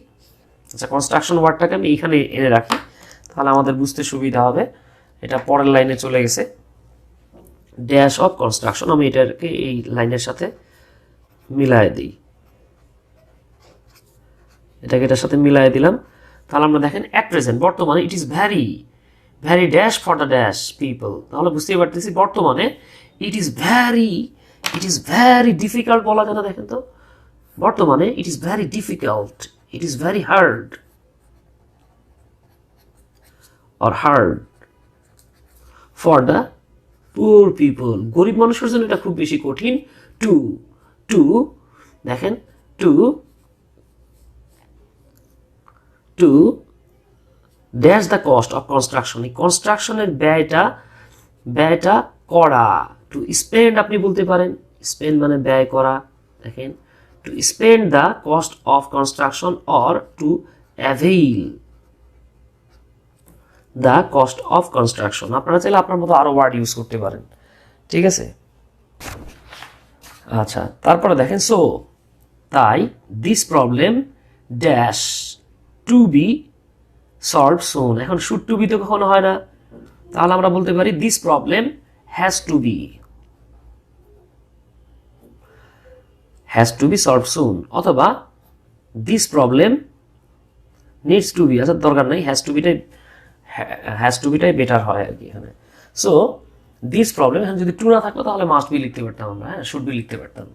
S1: আচ্ছা কনস্ট্রাকশন ওয়ার্ডটাকে আমি এইখানে এনে রাখি তাহলে আমাদের বুঝতে সুবিধা হবে। এটা পরের লাইনে চলে গেছে, ড্যাশ অফ কনস্ট্রাকশন, আমি এটাকে এই লাইনের সাথে মিলায় দিই, এটাকে এটার সাথে মিলাই দিলাম। তাহলে আমরা দেখেন অ্যাট প্রেজেন্ট বর্তমানে it is very very dash for the dash people, তাহলে বুঝতেই পারতেছি বর্তমানে ইট ইজ ভ্যারি ডিফিকাল্ট বলা যায় না, দেখেন তো বর্তমানে it is very difficult, it is very hard or hard for the poor people, গরিব মানুষের জন্য এটা খুব বেশি কঠিন, টু দেখেন to dash the cost of construction, এই কনস্ট্রাকশনের ব্যয়টা করা, টু স্পেন্ড আপনি বলতে পারেন, স্পেন্ড মানে ব্যয় করা, দেখেন to spend the cost of construction or to avail the cost of construction, আপনারা চাইলে আপনার মতো আরো ওয়ার্ড ইউজ করতে পারেন, ঠিক আছে। আচ্ছা তারপরে দেখেন সো তাই this problem dash to be solve soon, এখন শুড টু বি তো কখনো হয় না, তাহলে আমরা বলতে পারি this problem has to be solve soon, অথবা this problem needs to be, আচ্ছা দরকার নেই, হ্যাজ টু বিটাই বেটার হয় আর কি এখানে। সো দিস প্রবলেম, এখানে যদি টু না থাকতো তাহলে মাস্ট বি লিখতে পারতাম আমরা, হ্যাঁ শুড বি লিখতে পারতাম।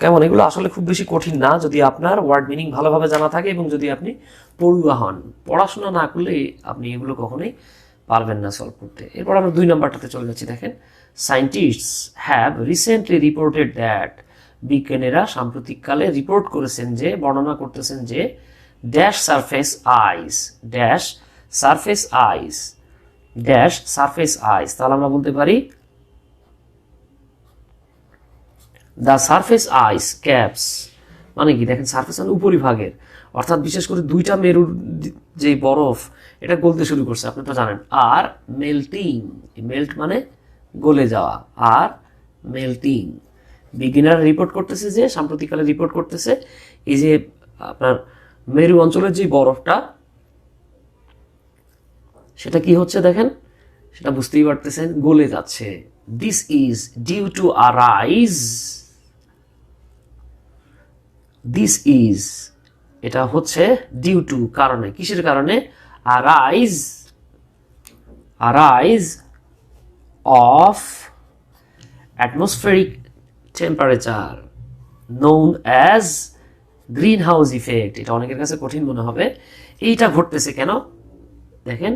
S1: কেমন, এগুলো আসলে খুব বেশি কঠিন না যদি আপনার ওয়ার্ড মিনিং ভালোভাবে জানা থাকে এবং যদি আপনি পড়ুয়া হন, পড়াশোনা না করলে আপনি এগুলো কখনোই পারবেন না সলভ করতে। এরপর আমরা 2 নাম্বারটাতে চলে যাচ্ছি, দেখেন scientists have recently reported that, বিজ্ঞানীরা সাম্প্রতিককালে রিপোর্ট করেছেন যে, বর্ণনা করতেছেন যে ড্যাশ সারফেস আইস, তাহলে আমরা বলতে পারি দ্য সারফেস আইস ক্যাপস, মানে কি দেখেন সারফেস মানে উপরিভাগের, অর্থাৎ বিশেষ করে 2টা মেরুর যে বরফ এটা গলতে শুরু করছে আপনি তো জানেন, আর মেল্ট মানে গলে যাওয়া, আর মেল্টিং, বিজ্ঞানীরা রিপোর্ট করতেছে যে সাম্প্রতিককালে রিপোর্ট করতেছে এই যে আপনার মেরু অঞ্চলের যে বরফটা সেটা কি হচ্ছে দেখেন, সেটা বুঝতেই পারতেছেন গলে যাচ্ছে। দিস ইজ ডিউ টু এটা হচ্ছে ডিউ টু কারণে, কিসের কারণে, আরাইজ of atmospheric temperature known as green house effect, এটা অনেকের কাছে কঠিন মনে হবে, এইটা ঘটতেছে কেন দেখেন,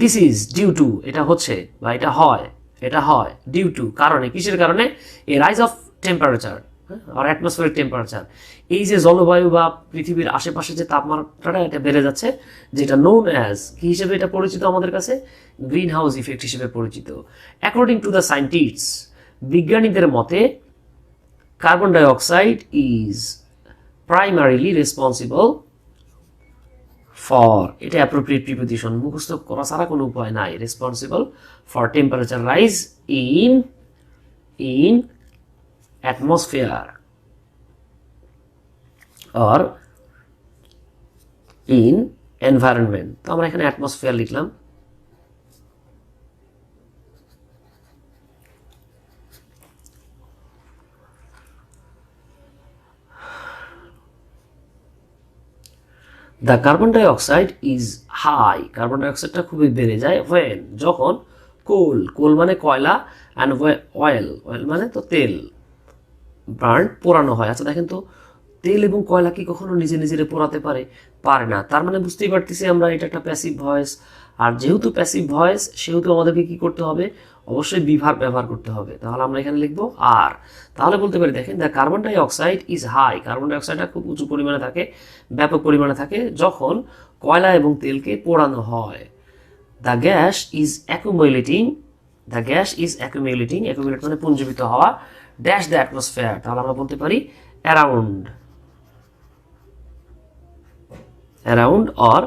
S1: দিস ইজ ডিউ টু এটা হচ্ছে বা এটা হয় ডিউ টু কারণে, কিসের কারণে, এ রাইজ অফ টেম্পারেচার আর অ্যাটমসফিয়ারিক টেম্পারেচার, এই যে জলবায়ু বা পৃথিবীর আশেপাশে যে তাপমাত্রাটা এটা বেড়ে যাচ্ছে, যেটা নোন অ্যাজ কি হিসেবে এটা পরিচিত আমাদের কাছে, গ্রিন হাউস ইফেক্ট হিসেবে পরিচিত। অ্যাকর্ডিং টু দ্য সায়েন্টিস্টস, বিজ্ঞানীদের মতে carbon dioxide is primarily responsible for, এটা অ্যাপ্রোপ্রিয়েট প্রিপোজিশন মুখস্থ করা ছাড়া কোনো উপায় নাই, responsible for temperature rise in atmosphere or in environment, তো আমরা এখানে atmosphere লিখলাম। The carbon dioxide is high, carbon ডাইঅক্সাইডটা খুবই বেড়ে যায় when, যখন কোল মানে কয়লা, and অয়েল মানে তো তেল, বার্ন পোড়ানো হয়। আচ্ছা দেখেন তো তেল এবং কয়লা কি কখনো নিজে নিজেরে পোড়াতে পারে? পারে না। তার মানে বুঝতেই পারতেছি আমরা এটা একটা প্যাসিভ ভয়েস। আর যেহেতু প্যাসিভ ভয়েস সেহেতু আমাদেরকে কি করতে হবে? অবশ্যই বি ভার্ব ব্যবহার করতে হবে। তাহলে আমরা এখানে লিখবো আর। তাহলে বলতে পারি দেখেন the carbon dioxide is high. Carbon ডাই অক্সাইডটা খুব উঁচু পরিমাণে থাকে, ব্যাপক পরিমাণে থাকে যখন কয়লা এবং তেলকে পোড়ানো হয়। The gas is accumulating. The gas is accumulating, accumulate মানে পুঞ্জীবিত হওয়া, ড্যাশ দ্য অ্যাটমসফিয়ার। তাহলে আমরা বলতে পারি around, around or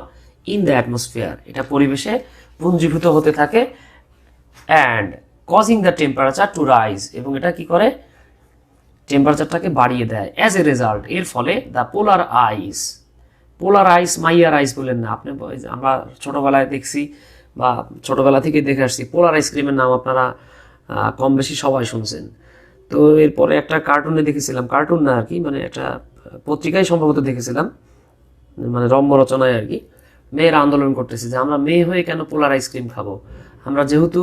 S1: in the atmosphere. এটা পরিবেশে পুঞ্জীভূত হতে থাকে and causing the temperature to rise, এবং এটা কি করে? টেম্পারেচারটাকে বাড়িয়ে দেয়। অ্যাজ এ রেজাল্ট, এর ফলে দ্য পোলার আইস, পোলার আইস মাইয়ার আইস বলেন না আপনি, আমরা ছোটবেলায় দেখছি বা ছোটবেলা থেকে দেখে আসছি পোলার আইসক্রিমের নাম আপনারা কম বেশি সবাই শুনছেন। তো এরপরে একটা কার্টুনে দেখেছিলাম, কার্টুন না আর কি, মানে একটা পত্রিকায় সম্ভবত দেখেছিলাম, মানে রম্য রচনায় আর কি, মেয়েরা আন্দোলন করতেছে যে আমরা মেয়ে হয়ে কেন পোলার আইসক্রিম খাবো, আমরা যেহেতু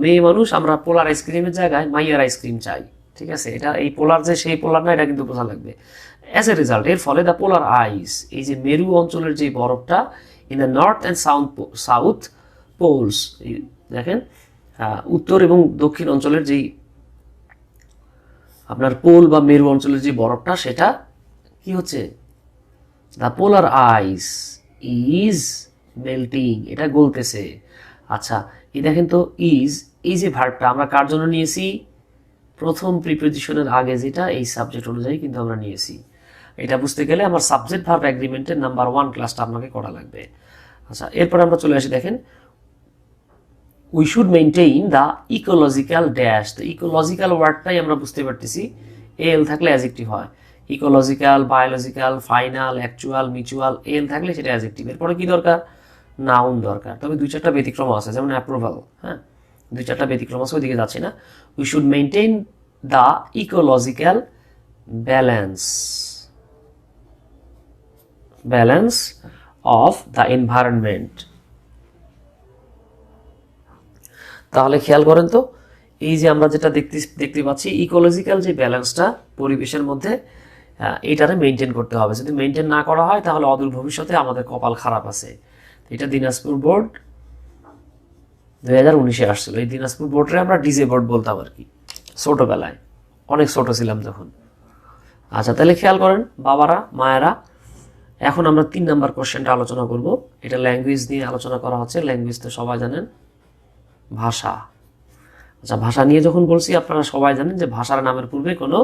S1: মেয়ে মানুষ, আমরা পোলার আইসক্রিমের জায়গায় মাইয়ার আইসক্রিম চাই। ঠিক আছে, এটা এই পোলার যে সেই পোলার না, এটা কিন্তু বোঝা লাগবে। অ্যাজ এ রেজাল্ট, এর ফলে দ্য পোলার আইস, এই যে মেরু অঞ্চলের যে বরফটা in the north and south poles, দেখেন উত্তর এবং দক্ষিণ অঞ্চলের যেই আপনার পোল বা মেরু অঞ্চলের যে বরফটা, সেটা কি হচ্ছে? The polar ice is melting, এটা গলতেছে। আচ্ছা, এই দেখেন তো ইজ, এই যে ভার্বটা আমরা কার জন্য নিয়েছি? প্রথম প্রিপোজিশনের আগে যেটা, এই সাবজেক্ট অনুযায়ী কিন্তু আমরা নিয়েছি। এটা বুঝতে গেলে আমার সাবজেক্ট ভার্ব এগ্রিমেন্টের নাম্বার 1 ক্লাসটা আপনাকে করা লাগবে। আচ্ছা, এরপর আমরা চলে আসি, দেখেন we should maintain the ecological dash. তো ইকোলজিক্যাল ওয়ার্ডটাই আমরা বুঝতে পারতেছি এল থাকলে অ্যাডজেক্টিভ হয়। Ecological, biological, final, actual, mutual, L থাকলে সেটা অ্যাডজেক্টিভ। এরপরে কি দরকার? নাউন দরকার। তবে 2-4টা ব্যতিক্রম আছে, যেমন অ্যাপ্রুভাল। হ্যাঁ, 2-4টা ব্যতিক্রম আছে, ওইদিকে যাচ্ছি না। We should maintain the ecological balance, balance of the environment. তাহলে খেয়াল করেন তো, এই যে আমরা যেটা দেখতে পাচ্ছি ইকোলজিক্যাল যে ব্যালেন্সটা পরিবেশের মধ্যে, এইটারে মেনটেন করতে হবে। যদি মেনটেন না করা হয় তাহলে অদূর ভবিষ্যতে আমাদের কপাল খারাপ আছে। এটা দিনাজপুর বোর্ড 2019-এ আসছিল। এই দিনাজপুর বোর্ডে আমরা ডিজে বোর্ড বলতাম আর কি, ছোটবেলায়, অনেক ছোট ছিলাম তখন। আচ্ছা, তাহলে খেয়াল করেন বাবারা, মায়েরা, এখন আমরা 3 নাম্বার কোশ্চেনটা আলোচনা করব। এটা ল্যাঙ্গুয়েজ নিয়ে আলোচনা করা হচ্ছে। ল্যাঙ্গুয়েজ তো সবাই জানেন, ভাষা। আচ্ছা, ভাষা নিয়ে যখন বলছি, আপনারা সবাই জানেন যে ভাষার নামের পূর্বে কোনো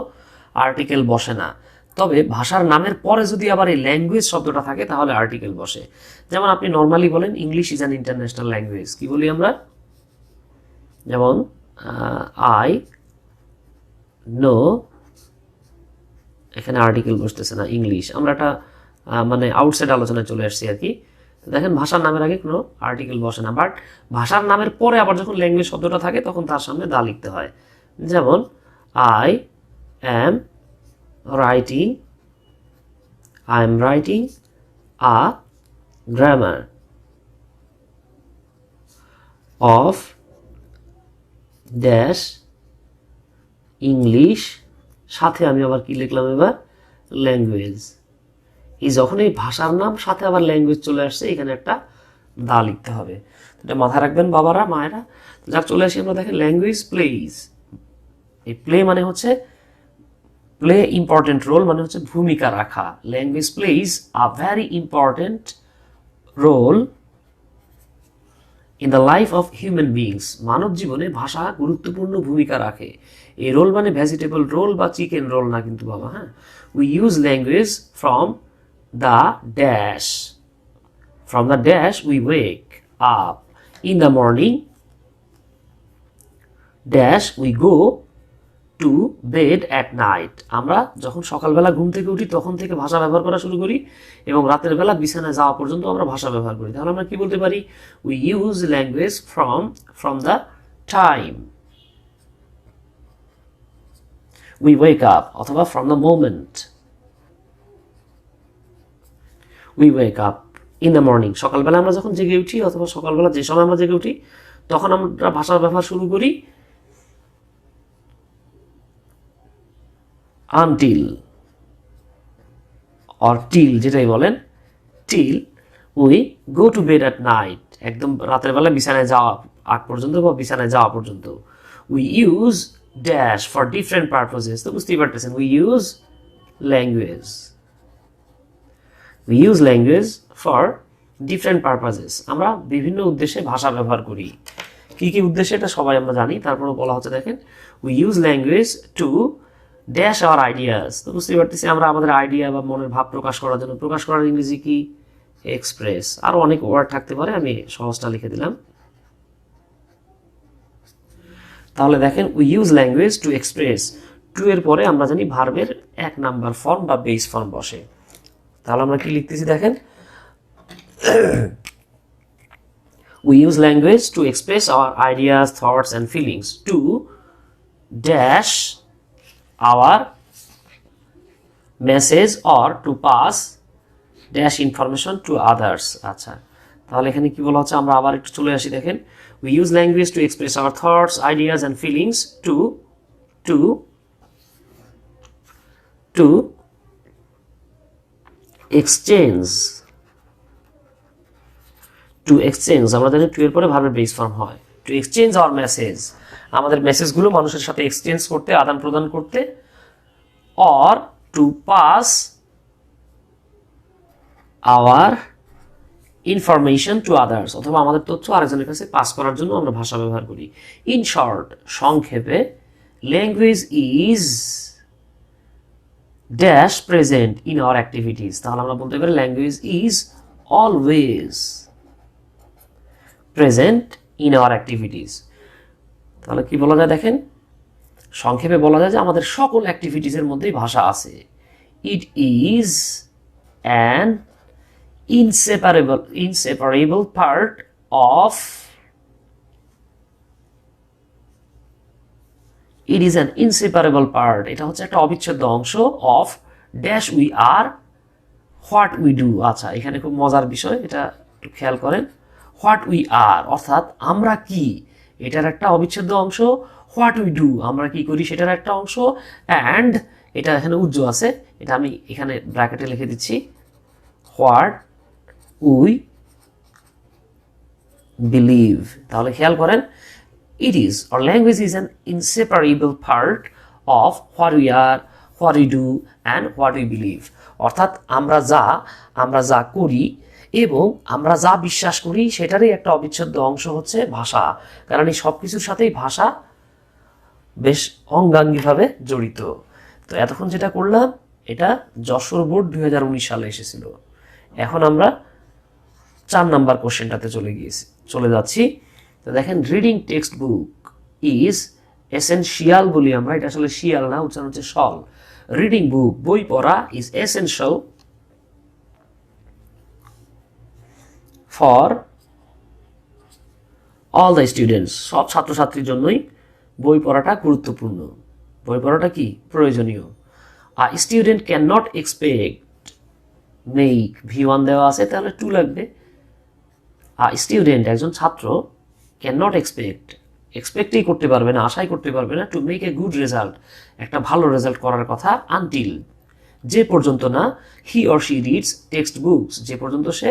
S1: আর্টিকেল বসে না। তবে ভাষার নামের পরে যদি আবার এই ল্যাঙ্গুয়েজ শব্দটা থাকে তাহলে আর্টিকেল বসে। যেমন আপনি নর্মালি বলেন English is an international language, কি বলি আমরা? যেমন আই নো, এখানে আর্টিকেল বসতেছে না, ইংলিশ। আমরা একটা মানে আউটসাইড আলোচনায় চলে আসছি আর কি। দেখেন ভাষার নামের আগে কোনো আর্টিকেল বসে না, বাট ভাষার নামের পরে আবার যখন ল্যাঙ্গুয়েজ শব্দটা থাকে তখন তার সামনে দা লিখতে হয়। যেমন I am writing, I am writing a grammar of dash English, সাথে আমি আবার কি লিখলাম এবার? ল্যাঙ্গুয়েজ। এই যখন এই ভাষার নাম সাথে আবার ল্যাঙ্গুয়েজ চলে আসছে, এখানে একটা দা লিখতে হবে। এটা মাথায় রাখবেন বাবারা, মায়েরা। যাক, চলে আসি আমরা, দেখেন ল্যাঙ্গুয়েজ প্লেইজ। এই প্লে মানে হচ্ছে প্লে ইম্পর্টেন্ট রোল, মানে হচ্ছে ভূমিকা রাখা। Language plays a very important role in the life of human beings. মানব জীবনে ভাষা গুরুত্বপূর্ণ ভূমিকা রাখে। এই রোল মানে ভেজিটেবল রোল বা চিকেন রোল না কিন্তু বাবা, হ্যাঁ। We use language from the dash, from the dash we wake up in the morning, dash we go to bed at night। আমরা যখন সকালবেলা ঘুম থেকে উঠি তখন থেকে ভাষা ব্যবহার করা শুরু করি এবং রাতের বেলা বিছানায় যাওয়া পর্যন্ত আমরা ভাষা ব্যবহার করি। তাহলে আমরা কি বলতে পারি? we use language from the time we wake up, অথবা from the moment we wake up in the morning। সকালবেলা আমরা যখন জেগে উঠি অথবা সকালবেলা যে সময় আমরা জেগে উঠি তখন আমরা ভাষার ব্যবহার শুরু করি until অর টিল যেটাই বলেন, till we go to bed at night, একদম রাতের বেলা বিছানায় যাওয়া আগ পর্যন্ত বা বিছানায় যাওয়া পর্যন্ত। We use dash for different purposes, তো বুঝতেই পারতেছেন we use language, we use language for different purposes, আমরা বিভিন্ন উদ্দেশ্যে ভাষা ব্যবহার করি। কি কি উদ্দেশ্যে এটা সবাই আমরা জানি, তারপরে বলা হচ্ছে দেখেন we use language to dash our ideas, তো বুঝতেই পারতেছি আমরা আমাদের আইডিয়া বা মনের ভাব প্রকাশ করার জন্য, প্রকাশ করার ইংরেজি কি এক্সপ্রেস, আরও অনেক ওয়ার্ড থাকতে পারে, আমি সহজটা লিখে দিলাম। তাহলে দেখেন we use language to express, to এর পরে আমরা জানি ভার্বের 1 নাম্বার ফর্ম বা বেস ফর্ম বসে। তাহলে আমরা কি লিখতেছি দেখেন, we use language to express our ideas, thoughts and feelings to dash our message or to pass dash information to others। আচ্ছা, তাহলে এখানে কি বলা হচ্ছে, আমরা আবার একটু চলে আসি দেখেন, we use language to express our thoughts, ideas and feelings to exchange, to exchange, আমরা জানি টু এর পরে ভার্বের বেস ফর্ম হয়, টু এক্সচেঞ্জ আওয়ার মেসেজ, আমাদের মেসেজগুলো মানুষের সাথে এক্সচেঞ্জ করতে, আদান প্রদান করতে, or to pass our information to others, অথবা আমাদের তথ্য আরেকজনের কাছে পাস করার জন্য আমরা ভাষা ব্যবহার করি। ইন শর্ট, সংক্ষেপে, language is dash present in our activities, তাহলে আমরা বলতে পারি language is always present in our activities. তাহলে কি বলা যায় দেখেন, সংক্ষেপে বলা যায় যে আমাদের সকল অ্যাক্টিভিটিসের মধ্যেই ভাষা আছে। It is an inseparable part of, it is an inseparable part, এটা হচ্ছে একটা অবিচ্ছেদ্য অংশ, of dash we are what we do। আচ্ছা, এখানে খুব মজার বিষয়, এটা একটু খেয়াল করেন, হোয়াট উই আর অর্থাৎ আমরা কি, এটার একটা অবিচ্ছেদ্য অংশ, হোয়াট উই ডু আমরা কি করি সেটার একটা অংশ, অ্যান্ড এটা এখানে উজ্জ আছে, এটা আমি এখানে ব্র্যাকেটে লিখে দিচ্ছি, হোয়াট উই বিলিভ। তাহলে খেয়াল করেন, it is or language is an inseparable part of what we are, what we do and what we believe, অর্থাৎ আমরা যা করি এবং আমরা যা বিশ্বাস করি সেটারই একটা অবিচ্ছেদ্য অংশ হচ্ছে ভাষা, কারণ এই সব কিছুর সাথেই ভাষা বেশ অঙ্গাঙ্গিভাবে জড়িত। তো এতক্ষণ যেটা করলাম এটা যশোর বোর্ড 2019 সালে এসেছিল। এখন আমরা 4 নাম্বার কোশ্চেনটাতে চলে যাচ্ছি। তো দেখেন, reading text book is essential বলি আমরা, এটা আসলে শিয়াল না, উচ্চারণ হচ্ছে সল। রিডিং বুক বই পড়া is essential for all the students, সব ছাত্রছাত্রীর জন্যই বই পড়াটা গুরুত্বপূর্ণ, বই পড়াটা কি প্রয়োজনীয়। আ student can not expect, make V1 দেওয়া আছে তাহলে 2 লাগবে। আ স্টুডেন্ট একজন ছাত্র, ক্যান নট এক্সপেক্টই করতে পারবে না, আশাই করতে পারবে না, to make a good result, একটা ভালো রেজাল্ট করার কথা, আনটিল যে পর্যন্ত না, he or she reads text books, যে পর্যন্ত সে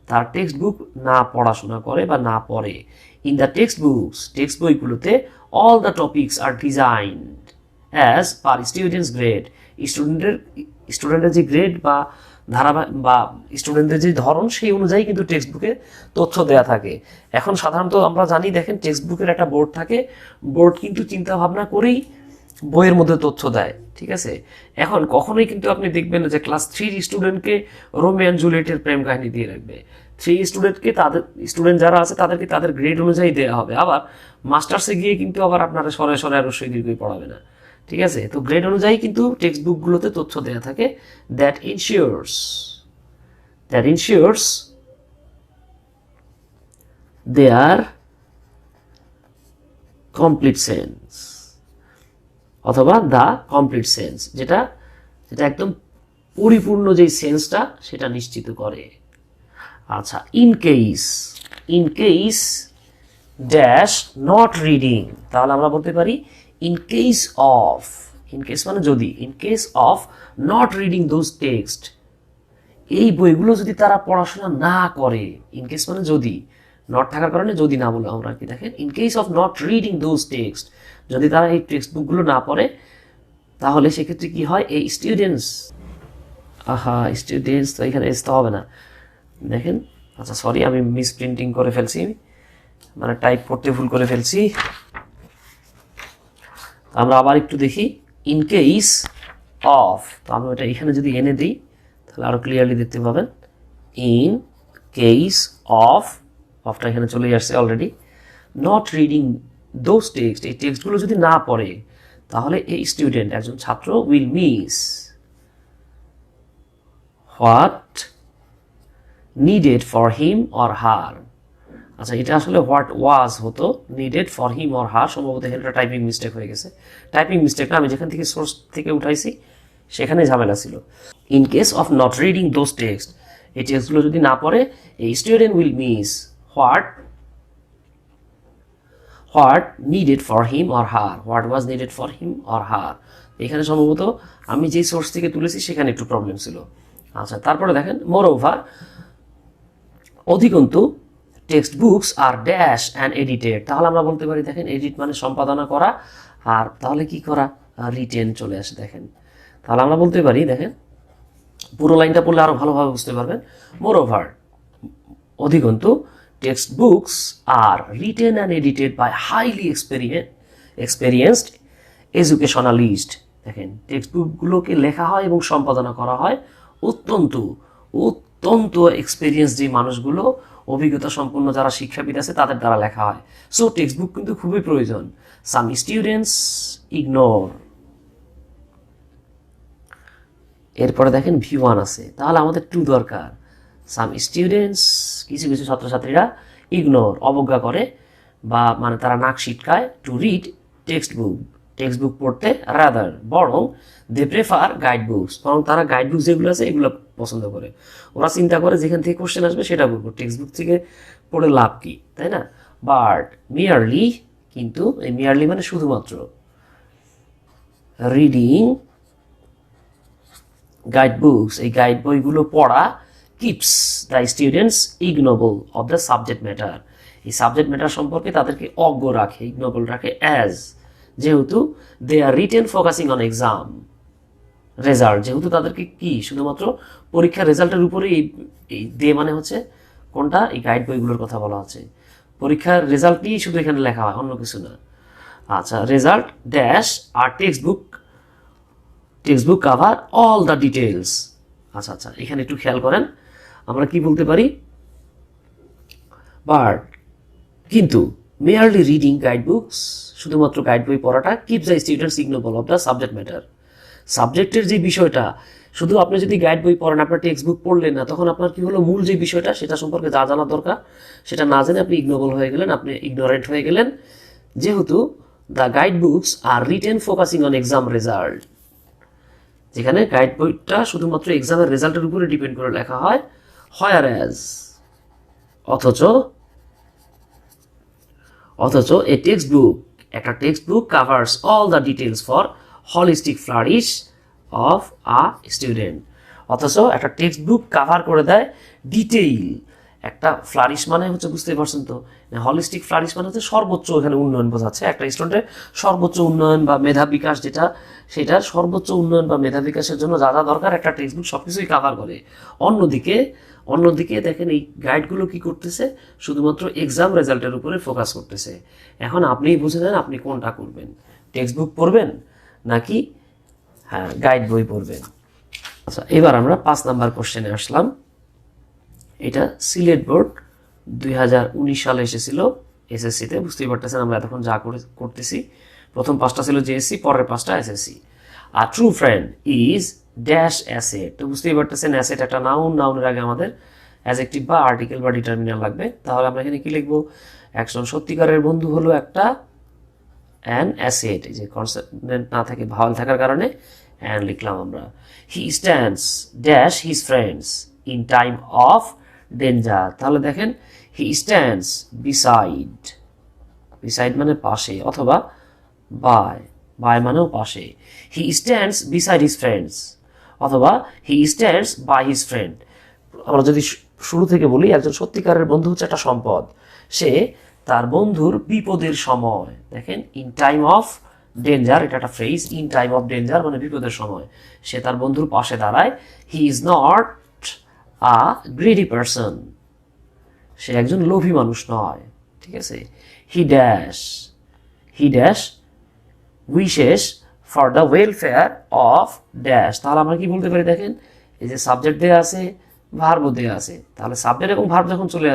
S1: তার টেক্সট বুক না পড়াশোনা করে বা না পড়ে। In the textbooks, text বইগুলোতে, all the topics are designed as per students grade, স্টুডেন্টের যে গ্রেড বা ধারাবাহিক বা স্টুডেন্টদের যে ধরন সেই অনুযায়ী কিন্তু টেক্সট বুকে তথ্য দেওয়া থাকে। এখন সাধারণত আমরা জানি দেখেন টেক্সট বুকের একটা বোর্ড থাকে, বোর্ড কিন্তু চিন্তা ভাবনা করেই বইয়ের মধ্যে তথ্য দেয়, ঠিক আছে। এখন কখনোই কিন্তু আপনি দেখবেন যে ক্লাস 3 স্টুডেন্টকে রোমিও অ্যান্ড জুলিয়েটের প্রেম কাহিনী দিয়ে রাখবে, 3 স্টুডেন্টকে স্টুডেন্ট যারা আছে তাদেরকে তাদের গ্রেড অনুযায়ী দেওয়া হবে। আবার মাস্টার্সে গিয়ে কিন্তু আবার আপনারা সরে আর রস্যই দীর্ঘই পড়াবে না, ঠিক আছে। তো গ্রেড অনুযায়ী কিন্তু টেক্সট বুকগুলোতে তথ্য দেওয়া থাকে, দ্যাট ইনশিওরস দেয়ার কমপ্লিট সেন্স, অথবা দ্য কমপ্লিট সেন্স, যেটা একদম পরিপূর্ণ যেই সেন্সটা সেটা নিশ্চিত করে। আচ্ছা, in case dash not reading, তাহলে আমরা বলতে পারি ইন কেস মানে যদি, in case of not reading those text, এই বইগুলো যদি তারা পড়াশোনা না করে, ইনকেস মানে যদি, নট থাকার কারণে যদি না বলে আমরা কি, দেখেন in case of not reading those text, যদি তারা এই টেক্সট বুকগুলো না পড়ে, তাহলে সেক্ষেত্রে কি হয়, এই স্টুডেন্টস, স্টুডেন্টস তো এখানে এস তো হবে না, দেখেন, আচ্ছা সরি আমি মিস প্রিন্টিং করে ফেলছি, মানে টাইপ করতে ভুল করে ফেলছি। আমরা আবার একটু দেখি, ইন কেস অফ, তো আমরা ওটা এখানে যদি এনে দিই তাহলে আরো ক্লিয়ারলি দেখতে পাবেন, ইন কেস অফ, অফটা এখানে চলে আসছে already, not reading those text, এই টেক্সটগুলো যদি না পড়ে, তাহলে এই স্টুডেন্ট, একজন ছাত্র, will miss what needed for him or her. আচ্ছা এটা আসলে হোয়াট ওয়াজ হতো, needed for him or her, সম্ভবত এখানে একটা টাইপিং মিস্টেক হয়ে গেছে। টাইপিং মিস্টেকটা আমি যেখান থেকে সোর্স থেকে উঠাইছি সেখানে ঝামেলা ছিল। In case of not reading those text, এই টেক্সটগুলো যদি না পড়ে, এই student will miss what needed for him or her, what was needed for him or her. এখানে সম্ভবত আমি যেই সোর্স থেকে তুলেছি সেখানে একটু প্রবলেম ছিল। আচ্ছা তারপরে দেখেন, মোর ওভার, অধিকন্তু textbooks are dash and edited, তাহলে আমরা বলতে পারি, দেখেন এডিট মানে সম্পাদনা করা, আর তাহলে কি করা, রিটেন চলে আসে, দেখেন তাহলে আমরা বলতে পারি, দেখেন পুরো লাইনটা পড়লে আরো ভালোভাবে বুঝতে পারবেন। মোর ওভার, অধিকন্তু textbooks are written and edited by highly experienced educationalist, দেখেন টেক্সট বুকগুলোকে লেখা হয় এবং সম্পাদনা করা হয় অত্যন্ত অত্যন্ত এক্সপেরিয়েন্স যে মানুষগুলো, অভিজ্ঞতা সম্পন্ন যারা শিক্ষাবিদ আছে তাদের দ্বারা লেখা হয়। সো টেক্সট বুক কিন্তু খুবই প্রয়োজন। সাম স্টুডেন্টস ইগনোর, এরপরে দেখেন V1 আছে, তাহলে আমাদের 2 দরকার। সাম স্টুডেন্টস, কিছু কিছু ছাত্রছাত্রীরা, ইগনোর অবজ্ঞা করে বা মানে তারা নাক সিটকায়, টু রিড টেক্সট বুক পড়তে, রাদার বরং, দে প্রেফার গাইড বুকস, বরং তারা গাইড বুক যেগুলো আছে এগুলো পছন্দ করে। ওরা চিন্তা করে যেখান থেকে কোশ্চেন আসবে সেটা বলবো, টেক্সট বুক থেকে পড়ে লাভ কি, তাই না? বাট মিয়ারলি, কিন্তু এই মিয়ারলি মানে শুধুমাত্র, রিডিং গাইড বুকস, এই গাইড বইগুলো পড়া, keeps the students ignoble of the subject matter, এই সাবজেক্ট ম্যাটার সম্পর্কে তাদেরকে অজ্ঞ রাখে, ইগনোবল রাখে, অ্যাজ, যেহেতু they are written focusing on exam result, যেহেতু তাদেরকে কি শুধুমাত্র পরীক্ষার রেজাল্টের উপরে এই দে মানে হচ্ছে কোনটা, এই গাইড বইগুলোর কথা বলা হচ্ছে, পরীক্ষার রেজাল্ট নিয়েই শুধু এখানে লেখা হয়, অন্য কিছু না। আচ্ছা, result dash are text book cover all the details. আচ্ছা আচ্ছা, এখানে একটু খেয়াল করেন, আমরা কি বলতে পারি, বাট কিন্তু মেয়ারলি রিডিং গাইড বুকস, শুধুমাত্র গাইড বই পড়াটা, keeps the students ignoble of the subject matter, সাবজেক্টের যে বিষয়টা, শুধু আপনি যদি গাইড বই পড়েন, আপনার টেক্সট বুক পড়লেন না, তখন আপনার কি হলো, মূল যে বিষয়টা সেটা সম্পর্কে যা জানার দরকার সেটা না জেনে আপনি ইগনোবল হয়ে গেলেন, আপনি ইগনোরেন্ট হয়ে গেলেন, যেহেতু the guide books are written focusing on exam result, যেখানে গাইড বইটা শুধুমাত্র এক্সামের রেজাল্টের উপরে ডিপেন্ড করে লেখা হয়, হোয়ারএজ, অথচ এ একটা text book covers all the details for holistic flourish of a student, অথচ একটা টেক্সট বুক কাভার করে দেয় ডিটেইল, একটা ফ্লারিশ মানে হচ্ছে, বুঝতে পারছেন তো, হলিস্টিক ফ্লারিশ মানে হচ্ছে সর্বোচ্চ, এখানে উন্নয়ন বোঝাচ্ছে, একটা স্টুডেন্টের সর্বোচ্চ উন্নয়ন বা মেধা বিকাশ, যেটা সেটার সর্বোচ্চ উন্নয়ন বা মেধা বিকাশের জন্য যা যা দরকার একটা টেক্সট বুক সবকিছুই কাভার করে। অন্যদিকে দেখেন এই গাইডগুলো কি করতেছে, শুধুমাত্র এক্সাম রেজাল্টের উপরে ফোকাস করতেছে। এখন আপনিই বুঝে নেন আপনি কোনটা করবেন, টেক্সট বুক পড়বেন নাকি গাইড বই পড়বেন। আচ্ছা, এবার আমরা 5 নাম্বার কোশ্চেনে আসলাম। এটা সিলেট বোর্ড 2019 সালে এসেছিল এসএসসিতে, বুঝতেই পারতেছেন আমরা এতক্ষণ যা করতেছি। প্রথম 5টা ছিল জেএসসি, পরের 5টা এসএসসি। আর true friend is dash asset, তো বুঝতেই পারতেছেন অ্যাসেট একটা নাউনের আগে আমাদের অ্যাডজেক্টিভ বা আর্টিকেল বা ডিটারমিনার লাগবে। তাহলে আমরা এখানে কি লিখবো, একজন সত্যিকারের বন্ধু হলো একটা অ্যান অ্যাসেট, এই যে কনসোনেন্ট না থাকে ভাওয়াল থাকার কারণে অ্যান লিখলাম আমরা। হি stands dash his friends in time of danger, তাহলে দেখেন হি স্ট্যান্ডস বিসাইড মানে পাশে, অথবা বাই মানেও পাশে, he stands beside his friends, অথবা he stands by his friend. আমরা যদি শুরু থেকে বলি, একজন সত্যিকারের বন্ধু হচ্ছে একটা সম্পদ। সে তার বন্ধুর বিপদের সময়, দেখেন ইন টাইম অফ ডেঞ্জার, এটা একটা phrase, in time of danger মানে বিপদের সময় সে তার বন্ধুর পাশে দাঁড়ায়। He is not a greedy person, সে একজন লোভী মানুষ নয়, ঠিক আছে। He dash wishes for the welfare of dash, তাহলে আমরা কি বলতে পারি, দেখেন এই যে সাবজেক্ট দেওয়া আছে, ভার্ব দেওয়া আছে, তাহলে সাবজেক্ট এবং ভার্ব যখন চলে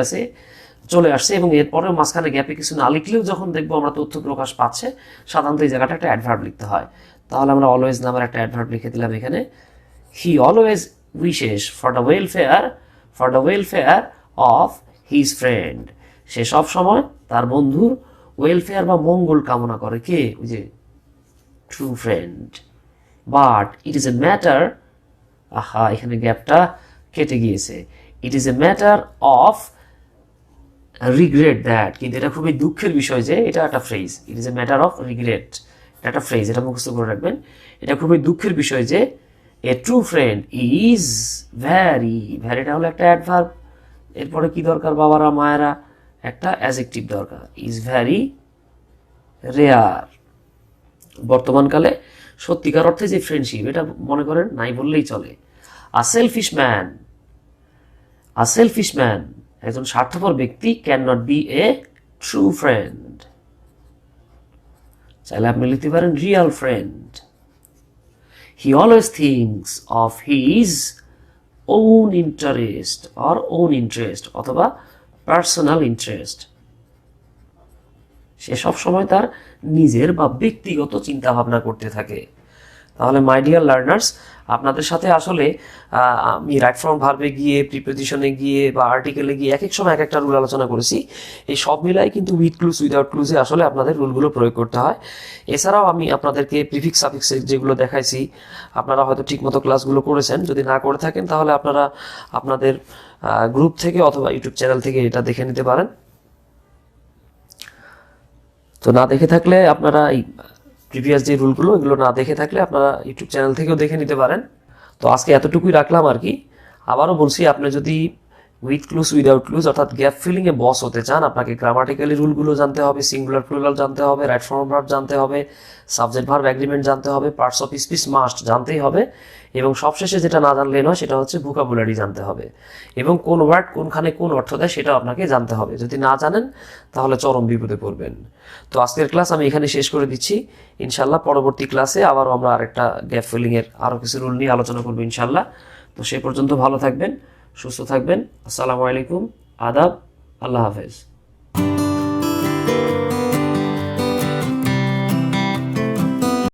S1: আসছে এবং এরপরে মাঝখানে গ্যাপে কিছু না লিখলেও যখন দেখবো আমরা তথ্য প্রকাশ পাচ্ছে, সাধারণত এই জায়গাটা একটা অ্যাডভার্ব লিখতে হয়। তাহলে আমরা অলওয়েজ নামের একটা অ্যাডভার্ব লিখে দিলাম এখানে। He always wishes for the welfare of his friend, সে সব সময় তার বন্ধুর ওয়েলফেয়ার বা মঙ্গল কামনা করে। কে? ওই যে true friend. But it is a matter, এখানে গ্যাপটা কেটে গিয়েছে। It is a matter of regret that, কিন্তু এটা খুবই দুঃখের বিষয় যে এটা একটা phrase. It is a matter of regret, এটা একটা ফ্রেজ, এটা মুখস্থ করে রাখবেন। এটা খুবই দুঃখের বিষয় যে এ ট্রু ফ্রেন্ড ইজ ভ্যারিটা হলো একটা অ্যাডভার্ব, এরপরে কি দরকার বাবারা মায়েরা, একটা অ্যাডজেক্টিভ দরকার, ইজ ভ্যারি রেয়ার। বর্তমানকালে সত্যিকার অর্থে যে ফ্রেন্ডশিপ, এটা মনে করেন নাই বললেই চলে। আ সেলফিশ ম্যান, একজন স্বার্থপর ব্যক্তি, can not be a true friend. চাইলে আপনি লিখতে পারেন real friend. He always things of his own interest অথবা পার্সোনাল ইন্টারেস্ট, সে সবসময় তার নিজের বা ব্যক্তিগত চিন্তা ভাবনা করতে থাকে। তাহলে মাই ডিয়ার লার্নার্স, আপনাদের সাথে আসলে আমি রাইট ফ্রম ভার্বে গিয়ে, প্রিপোজিশনে গিয়ে বা আর্টিকেলে গিয়ে এক এক সময় এক একটা রুল আলোচনা করেছি। এই সব মিলাই কিন্তু উইথ ক্লুজ উইদাউট ক্লুজে আসলে আপনাদের রুলগুলো প্রয়োগ করতে হয়। এছাড়াও আমি আপনাদেরকে প্রিফিক্স সাফিক্স যেগুলো দেখাইছি, আপনারা হয়তো ঠিকমতো ক্লাসগুলো করেছেন। যদি না করে থাকেন তাহলে আপনারা আপনাদের গ্রুপ থেকে অথবা ইউটিউব চ্যানেল থেকে এটা দেখে নিতে পারেন। তো না দেখে থাকলে আপনারা এই প্রিভিয়াস যে রুলগুলো, এগুলো না দেখে থাকলে আপনারা ইউটিউব চ্যানেল থেকেও দেখে নিতে পারেন। তো আজকে এতটুকুই রাখলাম আর কি। আবারও বলছি, আপনি যদি উইথ ক্লুজ উইদাউট ক্লুজ অর্থাৎ গ্যাপ ফিলিংয়ে বস হতে চান, আপনাকে গ্রামাটিক্যালি রুলগুলো জানতে হবে, সিঙ্গুলার প্লুরাল জানতে হবে, রাইট ফর্ম ভার্ব জানতে হবে, সাবজেক্ট ভার্ব এগ্রিমেন্ট জানতে হবে, পার্টস অফ স্পিচ মাস্ট জানতেই হবে, এবং সবশেষে যেটা না জানলে নয় সেটা হচ্ছে ভোকাবুলারি জানতে হবে, এবং কোন ওয়ার্ড কোনখানে কোন অর্থ দেয় সেটাও আপনাকে জানতে হবে। যদি না জানেন তাহলে চরম বিপদে পড়বেন। তো আজকের ক্লাস আমি এখানে শেষ করে দিচ্ছি। ইনশাল্লাহ পরবর্তী ক্লাসে আবারও আমরা আরেকটা গ্যাপ ফিলিংয়ের আরও কিছু রুল নিয়ে আলোচনা করবো ইনশাল্লাহ। তো সে পর্যন্ত ভালো থাকবেন, সুস্থ থাকবেন। আসসালামু আলাইকুম, আদাব, আল্লাহ হাফেজ।